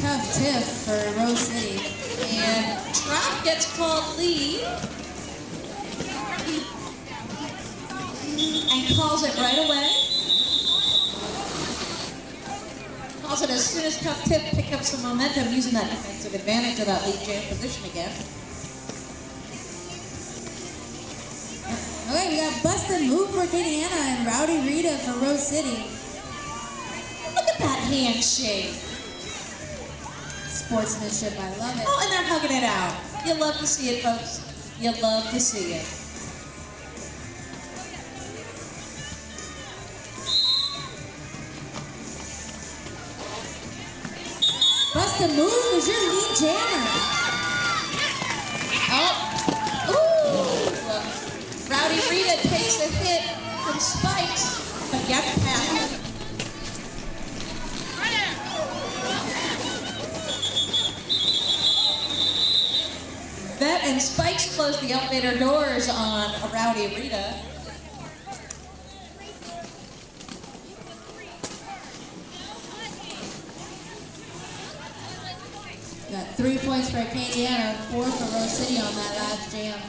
Tough Tiff for Rose City. And Trap gets called lead and calls it right away. Calls it as soon as Tough Tiff picked up some momentum using that defensive advantage of that lead jam position again. Okay, we got Busted Move for Acadiana and Rowdy Rita for Rose City. Look at that handshake. Sportsmanship, I love it. Oh, and they're hugging it out. You love to see it, folks. You love to see it. Busted Move is your lead jammer. Oh, ooh. Rowdy Rita takes a hit from Spikes, but gets past it. Vet and Spikes close the elevator doors on a Rowdy Rita. Got 3 points for Acadiana, 4 for Rose City on that last jam.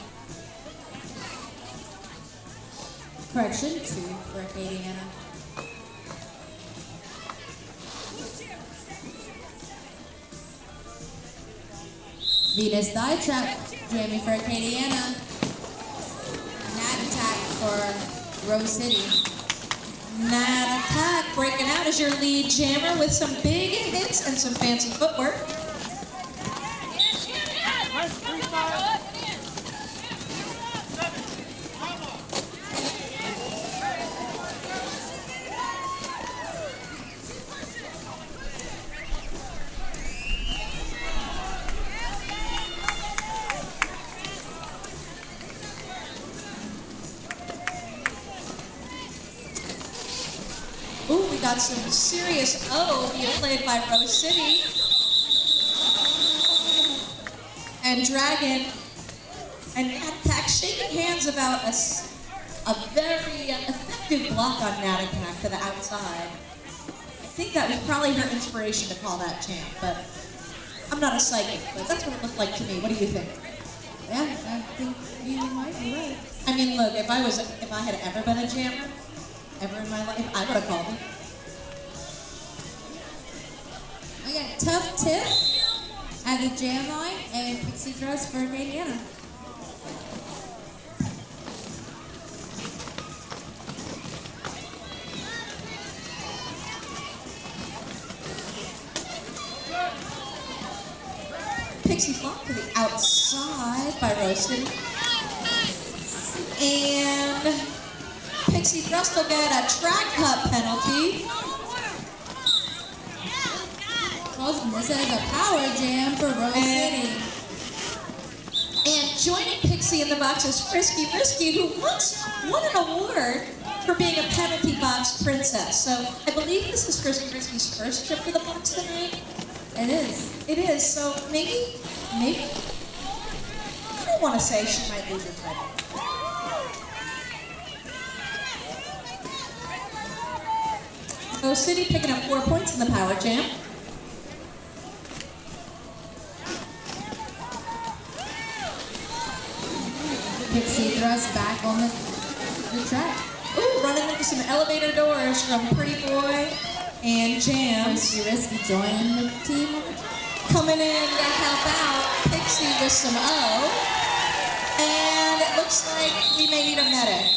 Correction, 2 for Acadiana. Venus Thigh Trap, jamming for Acadiana. Nat Attack for Rose City. Nat Attack breaking out as your lead jammer with some big hits and some fancy footwork. Ooh, we got some serious O being played by Rose City. And Dragon and Nat Attack shaking hands about a very effective block on Nat Attack to the outside. I think that was probably her inspiration to call that champ, but I'm not a psychic, but that's what it looked like to me. What do you think? Yeah, I think you might be right. I mean, look, if I had ever been a jammer, ever in my life, I would have called it. We got Tough Tiff at the jam line and Pixie Dress for Acadiana. Pixie Flop to the outside by Rose City. And Pixie Thrust will get a track cut penalty. This is a power jam for Rose City. And joining Pixie in the box is Frisky Risky, who once won an award for being a penalty box princess. So I believe this is Frisky Risky's first trip to the box tonight. It is. It is. So maybe, I don't want to say she might lose her title. Rose City picking up 4 points in the power jam. Pixie Thrust back on the track. Ooh, running into some elevator doors from Pretty Boy and Jams. Frisky Risky joining the team on the track. Coming in to help out Pixie with some O. And it looks like we may need a medic.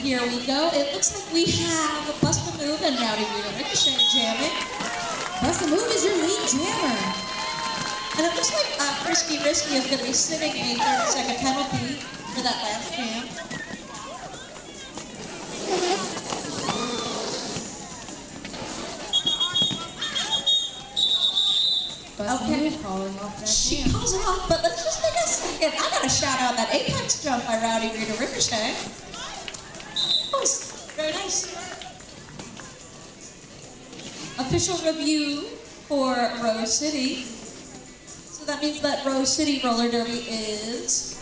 here we go. It looks like we have Bust a Move and Rowdy Rita Ricochet jamming. Bust a Move is your lead jammer. And it looks like Frisky Risky is going to be sitting a 30-second penalty for that last jam. Bust a Okay. Move calling off that She jam. calls it off, but let's just take a second. I got to shout out that Apex jump by Rowdy Rita Ricochet. That was very nice. Official review for Rose City. So that means that Rose City Roller Derby is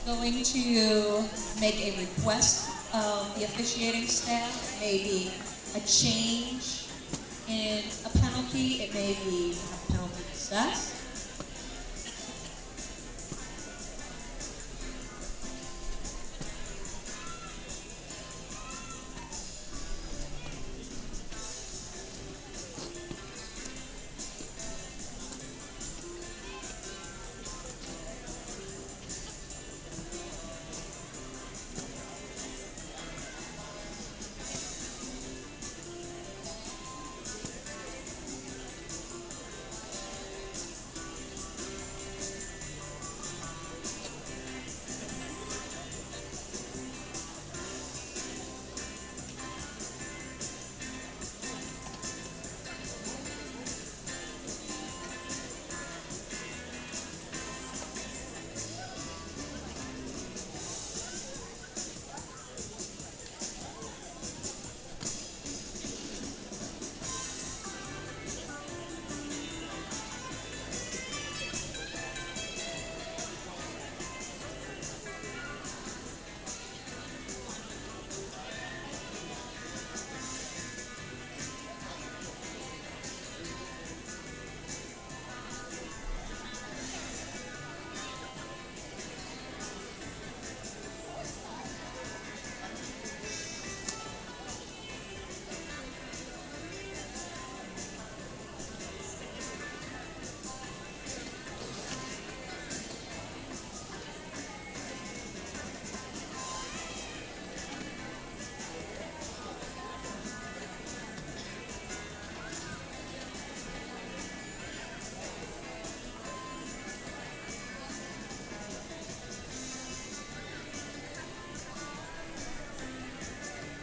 going to make a request of the officiating staff. Maybe a change in a penalty. It may be a penalty assessed.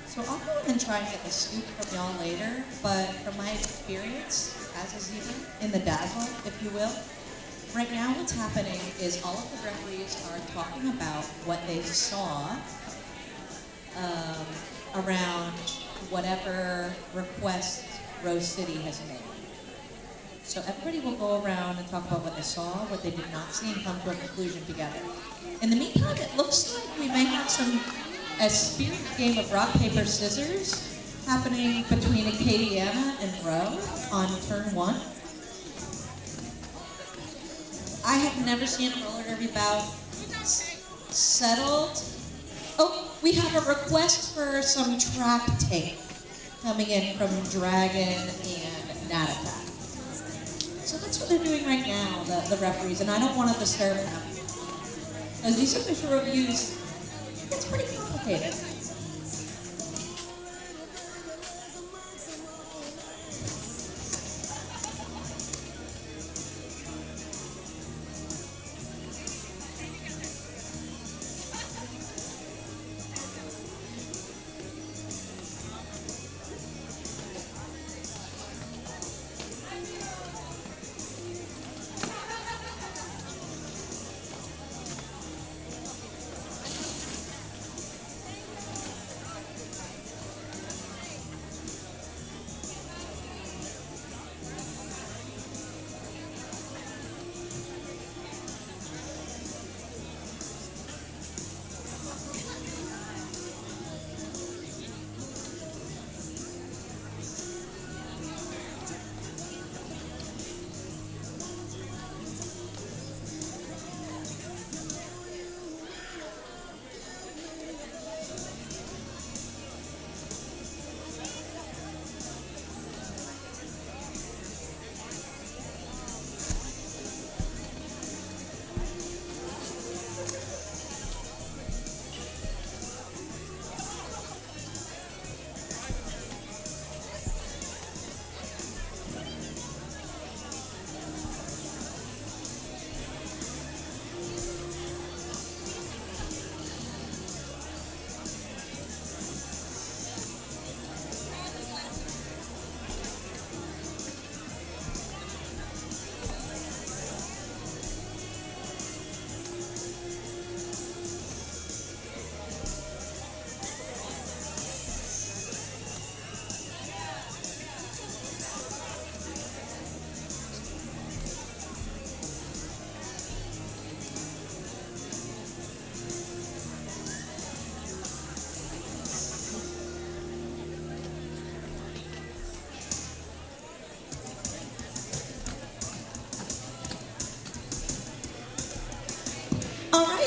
So I'll go and try and get the scoop from y'all later, but from my experience as a Zebra in the dazzle, if you will, right now what's happening is all of the referees are talking about what they saw around whatever request Rose City has made. So everybody will go around and talk about what they saw, what they did not see, and come to a conclusion together. In the meantime, it looks like we may have a spirit game of rock, paper, scissors happening between Acadiana and Roe on turn 1. I have never seen a roller derby bout settled. Oh, we have a request for some track tape coming in from Dragon and Nat Attack. So that's what they're doing right now, the referees, and I don't want to disturb them. Because these official reviews, it's pretty complicated.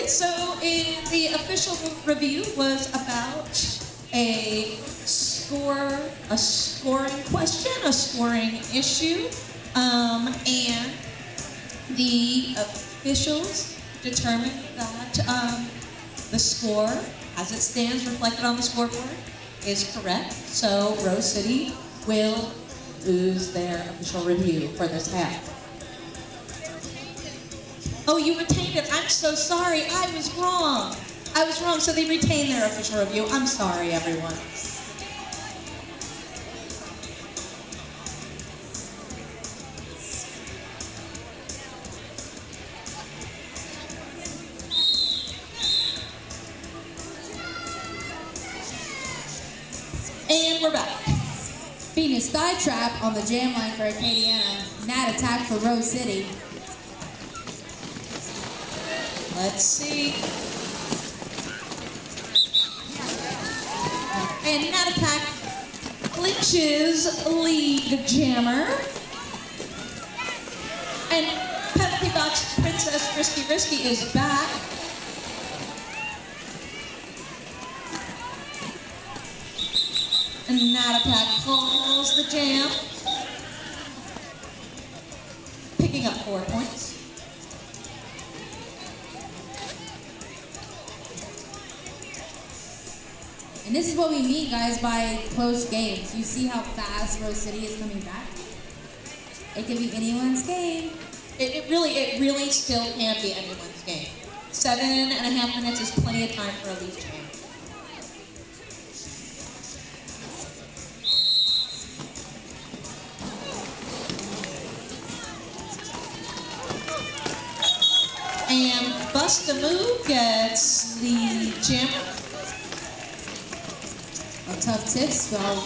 right, so the official review was about a scoring question, a scoring issue, and the officials determined that the score, as it stands reflected on the scoreboard, is correct. So Rose City will lose their official review for this half. Oh, you retained it. I'm so sorry. I was wrong. So they retained their official review. I'm sorry, everyone. And we're back. Venus thigh trap on the jam line for Acadiana. Nat attack for Rose City. Let's see. And Nat attack clinches lead jammer. And Penalty Box Princess Risky Risky is back. And Nat attack pulls the jam. Picking up 4 points. And this is what we mean, guys, by close games. You see how fast Rose City is coming back? It can be anyone's game. It really still can be anyone's game. 7.5 minutes is plenty of time for a lead jam. And Bust a Move gets the jammer. Tough tips while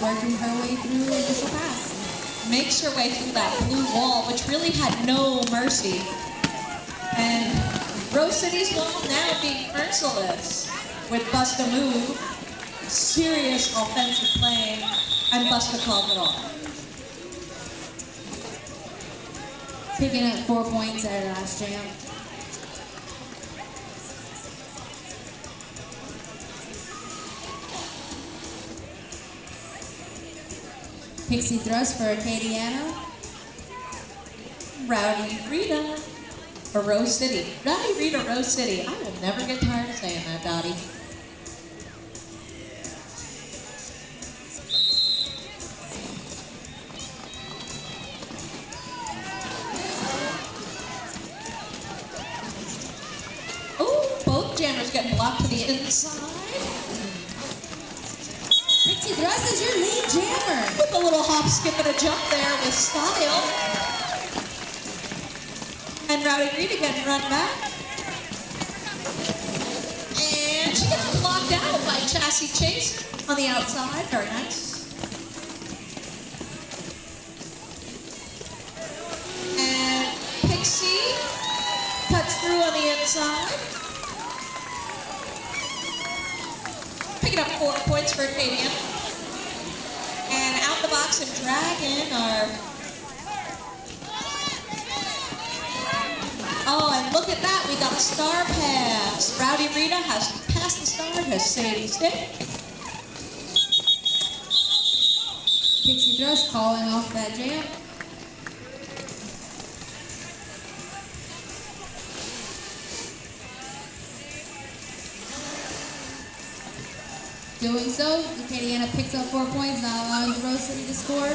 working her way through the initial pass. Makes her way through that blue wall, which really had no mercy. And Rose City's wall now being merciless with Bust a Move, serious offensive playing, and Busta called it off. Picking up 4 points at her last jam. Pixie thrust for Acadiana. Rowdy Rita for Rose City. Rowdy Rita, Rose City. I will never get tired of saying that, Dottie. Oh, both jammers getting blocked to the inside. Pixie thrust is your lead jammer. With a little hop, skip, and a jump there with style. And Rowdy Rita getting run back. And she gets blocked out by Chassis Chase on the outside. Very nice. And Pixie cuts through on the inside. Picking up 4 points for Acadiana. And out the box and Dragon are... Oh, and look at that, we got a star pass. Rowdy Rita has passed the star to Sadie Stick. Pixie thrust calling off that jam. Doing so, Acadiana picks up 4 points, not allowing the Rose City to score.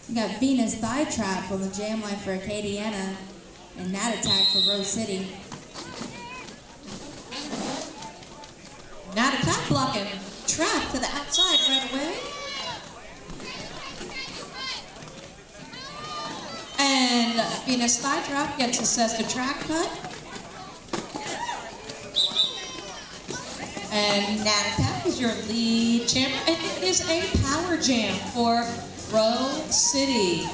We got Venus thigh trap on the jam line for Acadiana, and Nat attack for Rose City. Nat attack blocking. Trap to the outside right away. And Venus thigh trap gets assessed a track cut. And Nat attack is your lead jammer. And it is a power jam for Rose City.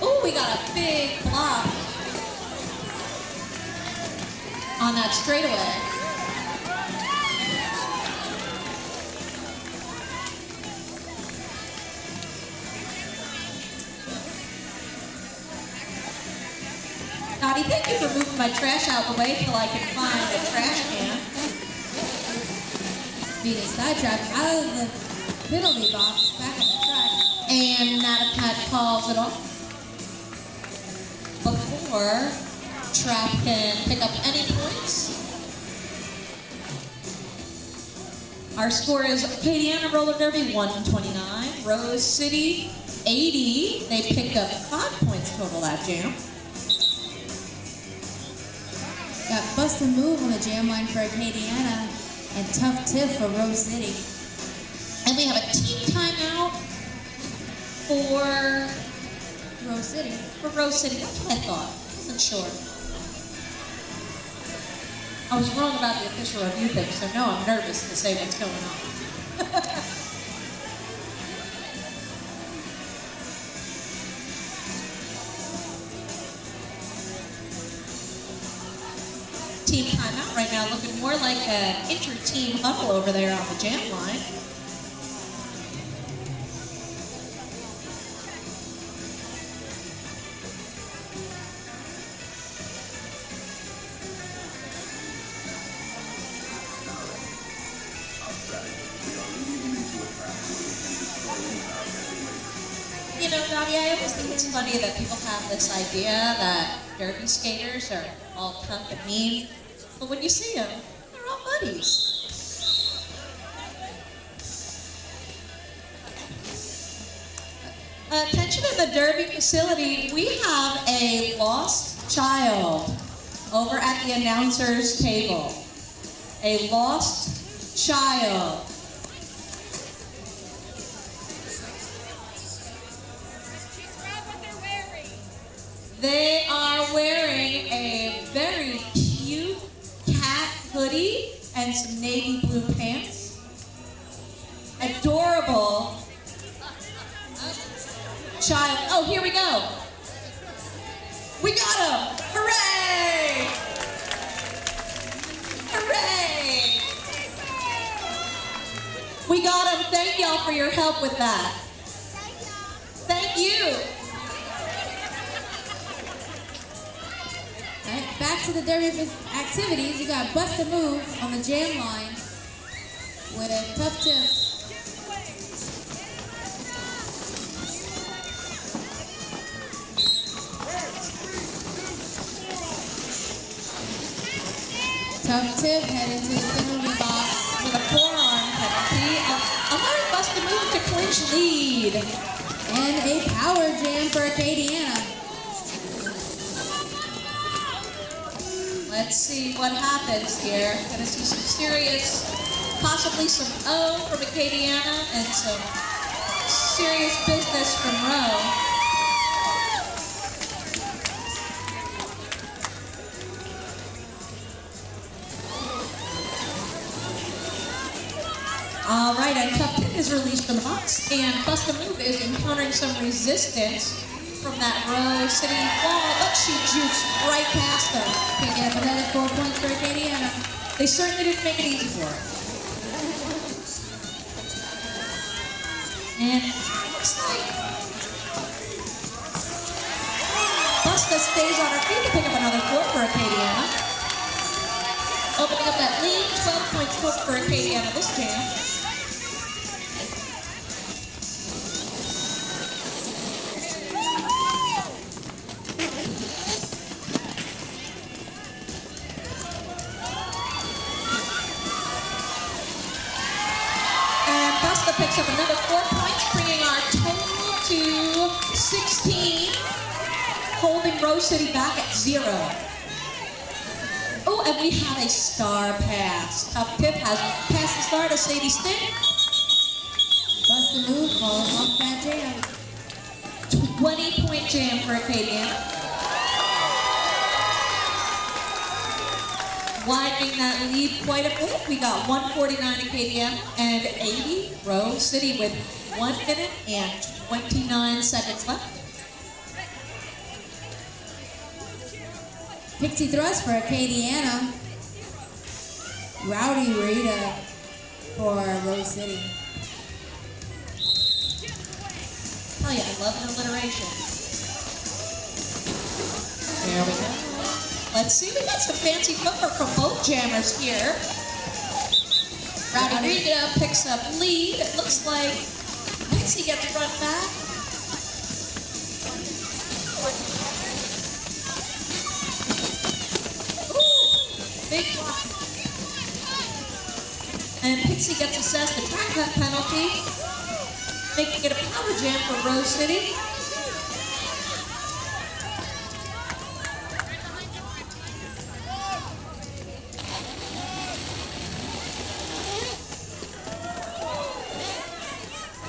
Ooh, we got a big block on that straightaway. Dottie, thank you for moving my trash out the way till I can find a trash can. Being sidetracked out of the penalty box, back on the track. And Natapat calls it off before track can pick up any points. Our score is Acadiana Roller Derby 129, Rose City 80. They picked up 5 points total that jam. Got Bust a Move on the jam line for Acadiana and Tough Tip for Rose City. And we have a team timeout for Rose City. Rose City. That's what I thought. I wasn't sure. I was wrong about the official review thing, so now I'm nervous to say what's going on. Team timeout right now, looking more like an inter-team huddle over there on the jam line. You know, Dottie, I always think it's funny that people have this idea that derby skaters are all tough and mean, but when you see them, they're all buddies. Attention in the derby facility, we have a lost child over at the announcer's table. A lost child. They are wearing a very cute cat hoodie and some navy blue pants. Adorable child. Oh, here we go. We got him. Hooray! Hooray! We got him. Thank y'all for your help with that. Thank you. All right, back to the derby activities. You got Bust a Move on the jam line with a Tough Tip. Tough Tip headed to the penalty box With a forearm penalty, allowing Bust a Move to clinch lead. and a power jam for Acadiana. Let's see what happens here. Gonna see some serious, possibly some O from Acadiana and some serious business from Rowe. All right, and Tough Tip is released from the box, and Bust a Move is encountering some resistance from that Rose City wall, but she jukes right past them. Pick up another 4 points for Acadiana. They certainly didn't make it easy for her. And it looks like Busta stays on her feet to pick up another 4 for Acadiana. Opening up that lead, 12 points for Acadiana this jam. Busta picks up another 4 points, bringing our total to 16, holding Rose City back at 0. Oh, and we have a star pass. Tough Tip has passed the star to Sadie Stick. Bust a Move calling off that jam. 20-point jam for Acadiana. Widening that lead quite a bit. We got 149 Acadiana and 80 Rose City with 1 minute and 29 seconds left. Pixie thrust for Acadiana. Rowdy Rita for Rose City. Oh yeah, I love an alliteration. There we go. Let's see, we got some fancy footwork from both jammers here. Rowdy Rita picks up lead. It looks like Pixie gets front back. Ooh, big block. And Pixie gets assessed a track cut penalty, making it a power jam for Rose City.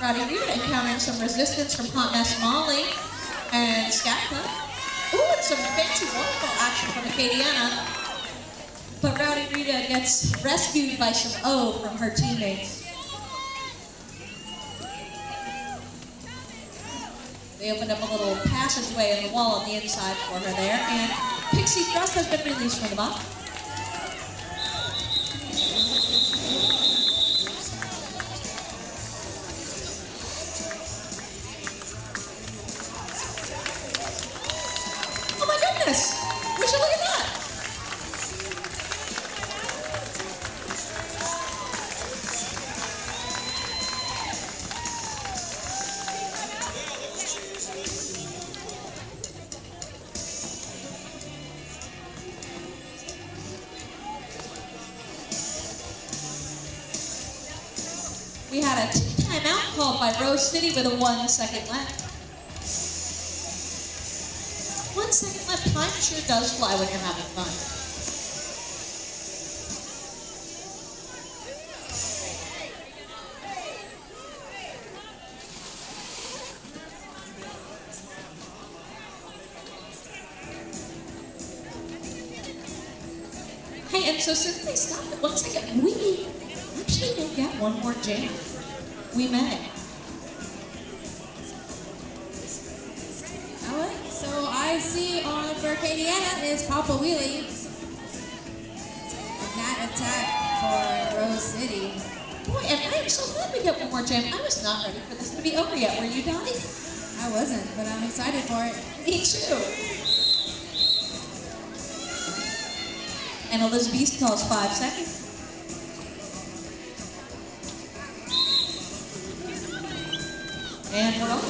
Rowdy Rita encountering some resistance from Hot Mess Molly and Scapka. Ooh, and some fancy waterfall action from Acadiana. But Rowdy Rita gets rescued by some O from her teammates. They opened up a little passageway in the wall on the inside for her there, and Pixie Thrust has been released from the box. Oh my goodness! We should look at that! We had a timeout called by Rose City with a 1 second left. 1 second left. Time sure does fly when you're having fun. Hey, and so since they stopped at 1 second, we actually will get one more jam. We may. Alright, so I see on for Acadiana is Papa Wheelie. And that attack for Rose City. Boy, and I am so glad we get one more jam. I was not ready for this to be over yet. Were you, Dottie? I wasn't, but I'm excited for it. Me too. And Elizabeth calls 5 seconds. And we're on.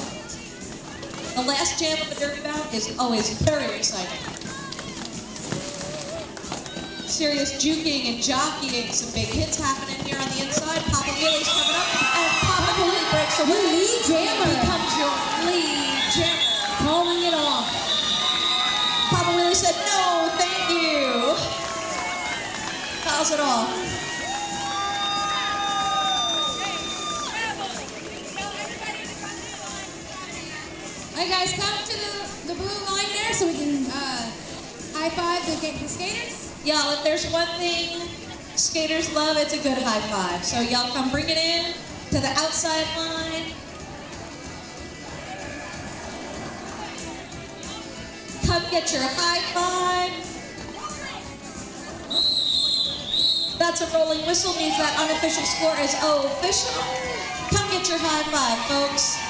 The last jam of the derby bout is always very exciting. Serious juking and jockeying, some big hits happening here on the inside. Papa Wheelie's coming up, and Papa Wheelie breaks away. Your lead jammer. Becomes your lead jammer. Calling it off. Papa Wheelie said, "No, thank you." Fouls it off. Alright guys, come to the blue line there so we can high five the skaters. Y'all, if there's one thing skaters love, it's a good high five. So y'all come bring it in to the outside line. Come get your high five. That's a rolling whistle, means that unofficial score is official. Come get your high five, folks.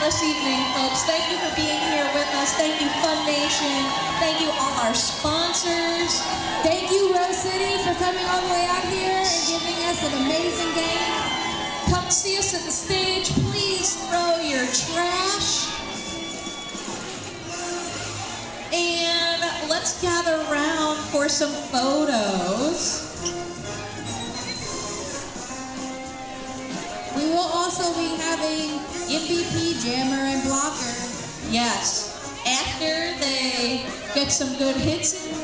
This evening, folks. Thank you for being here with us. Thank you, Fun Nation. Thank you, all our sponsors. Thank you, Rose City, for coming all the way out here and giving us an amazing game. Come see us at the stage. Please throw your trash. And let's gather around for some photos. We will also be having MVP jammer and blocker. Yes. After they get some good hits in,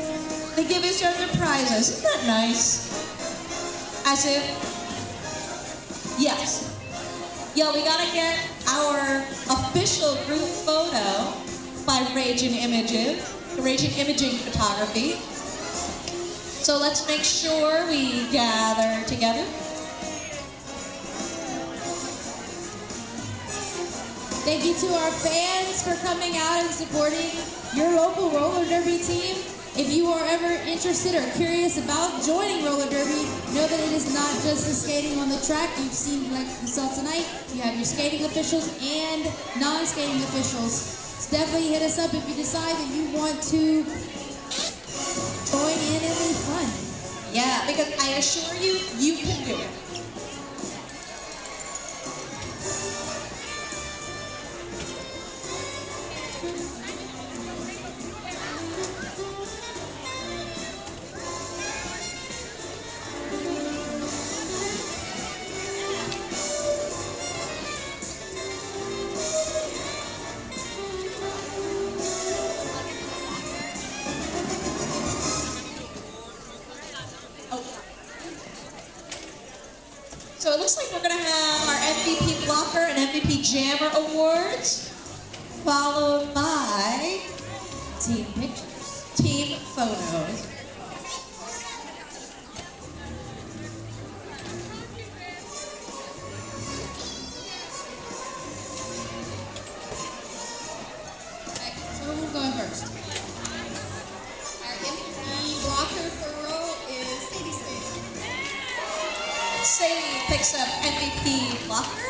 They give each other prizes. Isn't that nice? As if, yes. Yo, we gotta get our official group photo by Raging Imaging Photography. So let's make sure we gather together. Thank you to our fans for coming out and supporting your local roller derby team. If you are ever interested or curious about joining roller derby, know that it is not just the skating on the track. You've seen, like you saw tonight, you have your skating officials and non-skating officials. So definitely hit us up if you decide that you want to join in and be fun. Yeah, because I assure you, you can do it. So it looks like we're going to have our MVP Blocker and MVP Jammer awards, followed by team pictures, team photos. Okay, so who's going first? Our MVP blocker for row is Sadie State. Sadie picks up MVP Blocker.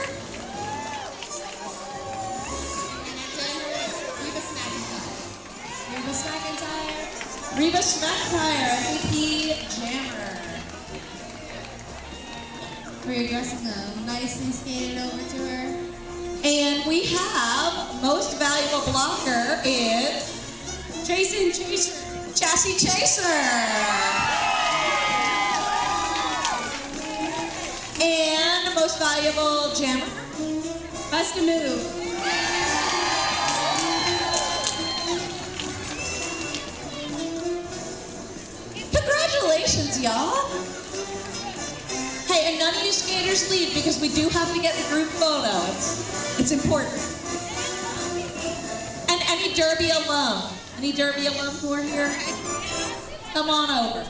Reba McIntyre. Reba McIntyre, MVP Jammer. Regressing them, nicely skated over to her. And we have most valuable blocker is Jason Chaser. Chassis Chaser. And most valuable jammer, Bust a move. congratulations, y'all. Hey, and none of you skaters leave because we do have to get the group photo. It's important. And any Derby alum who are here, come on over.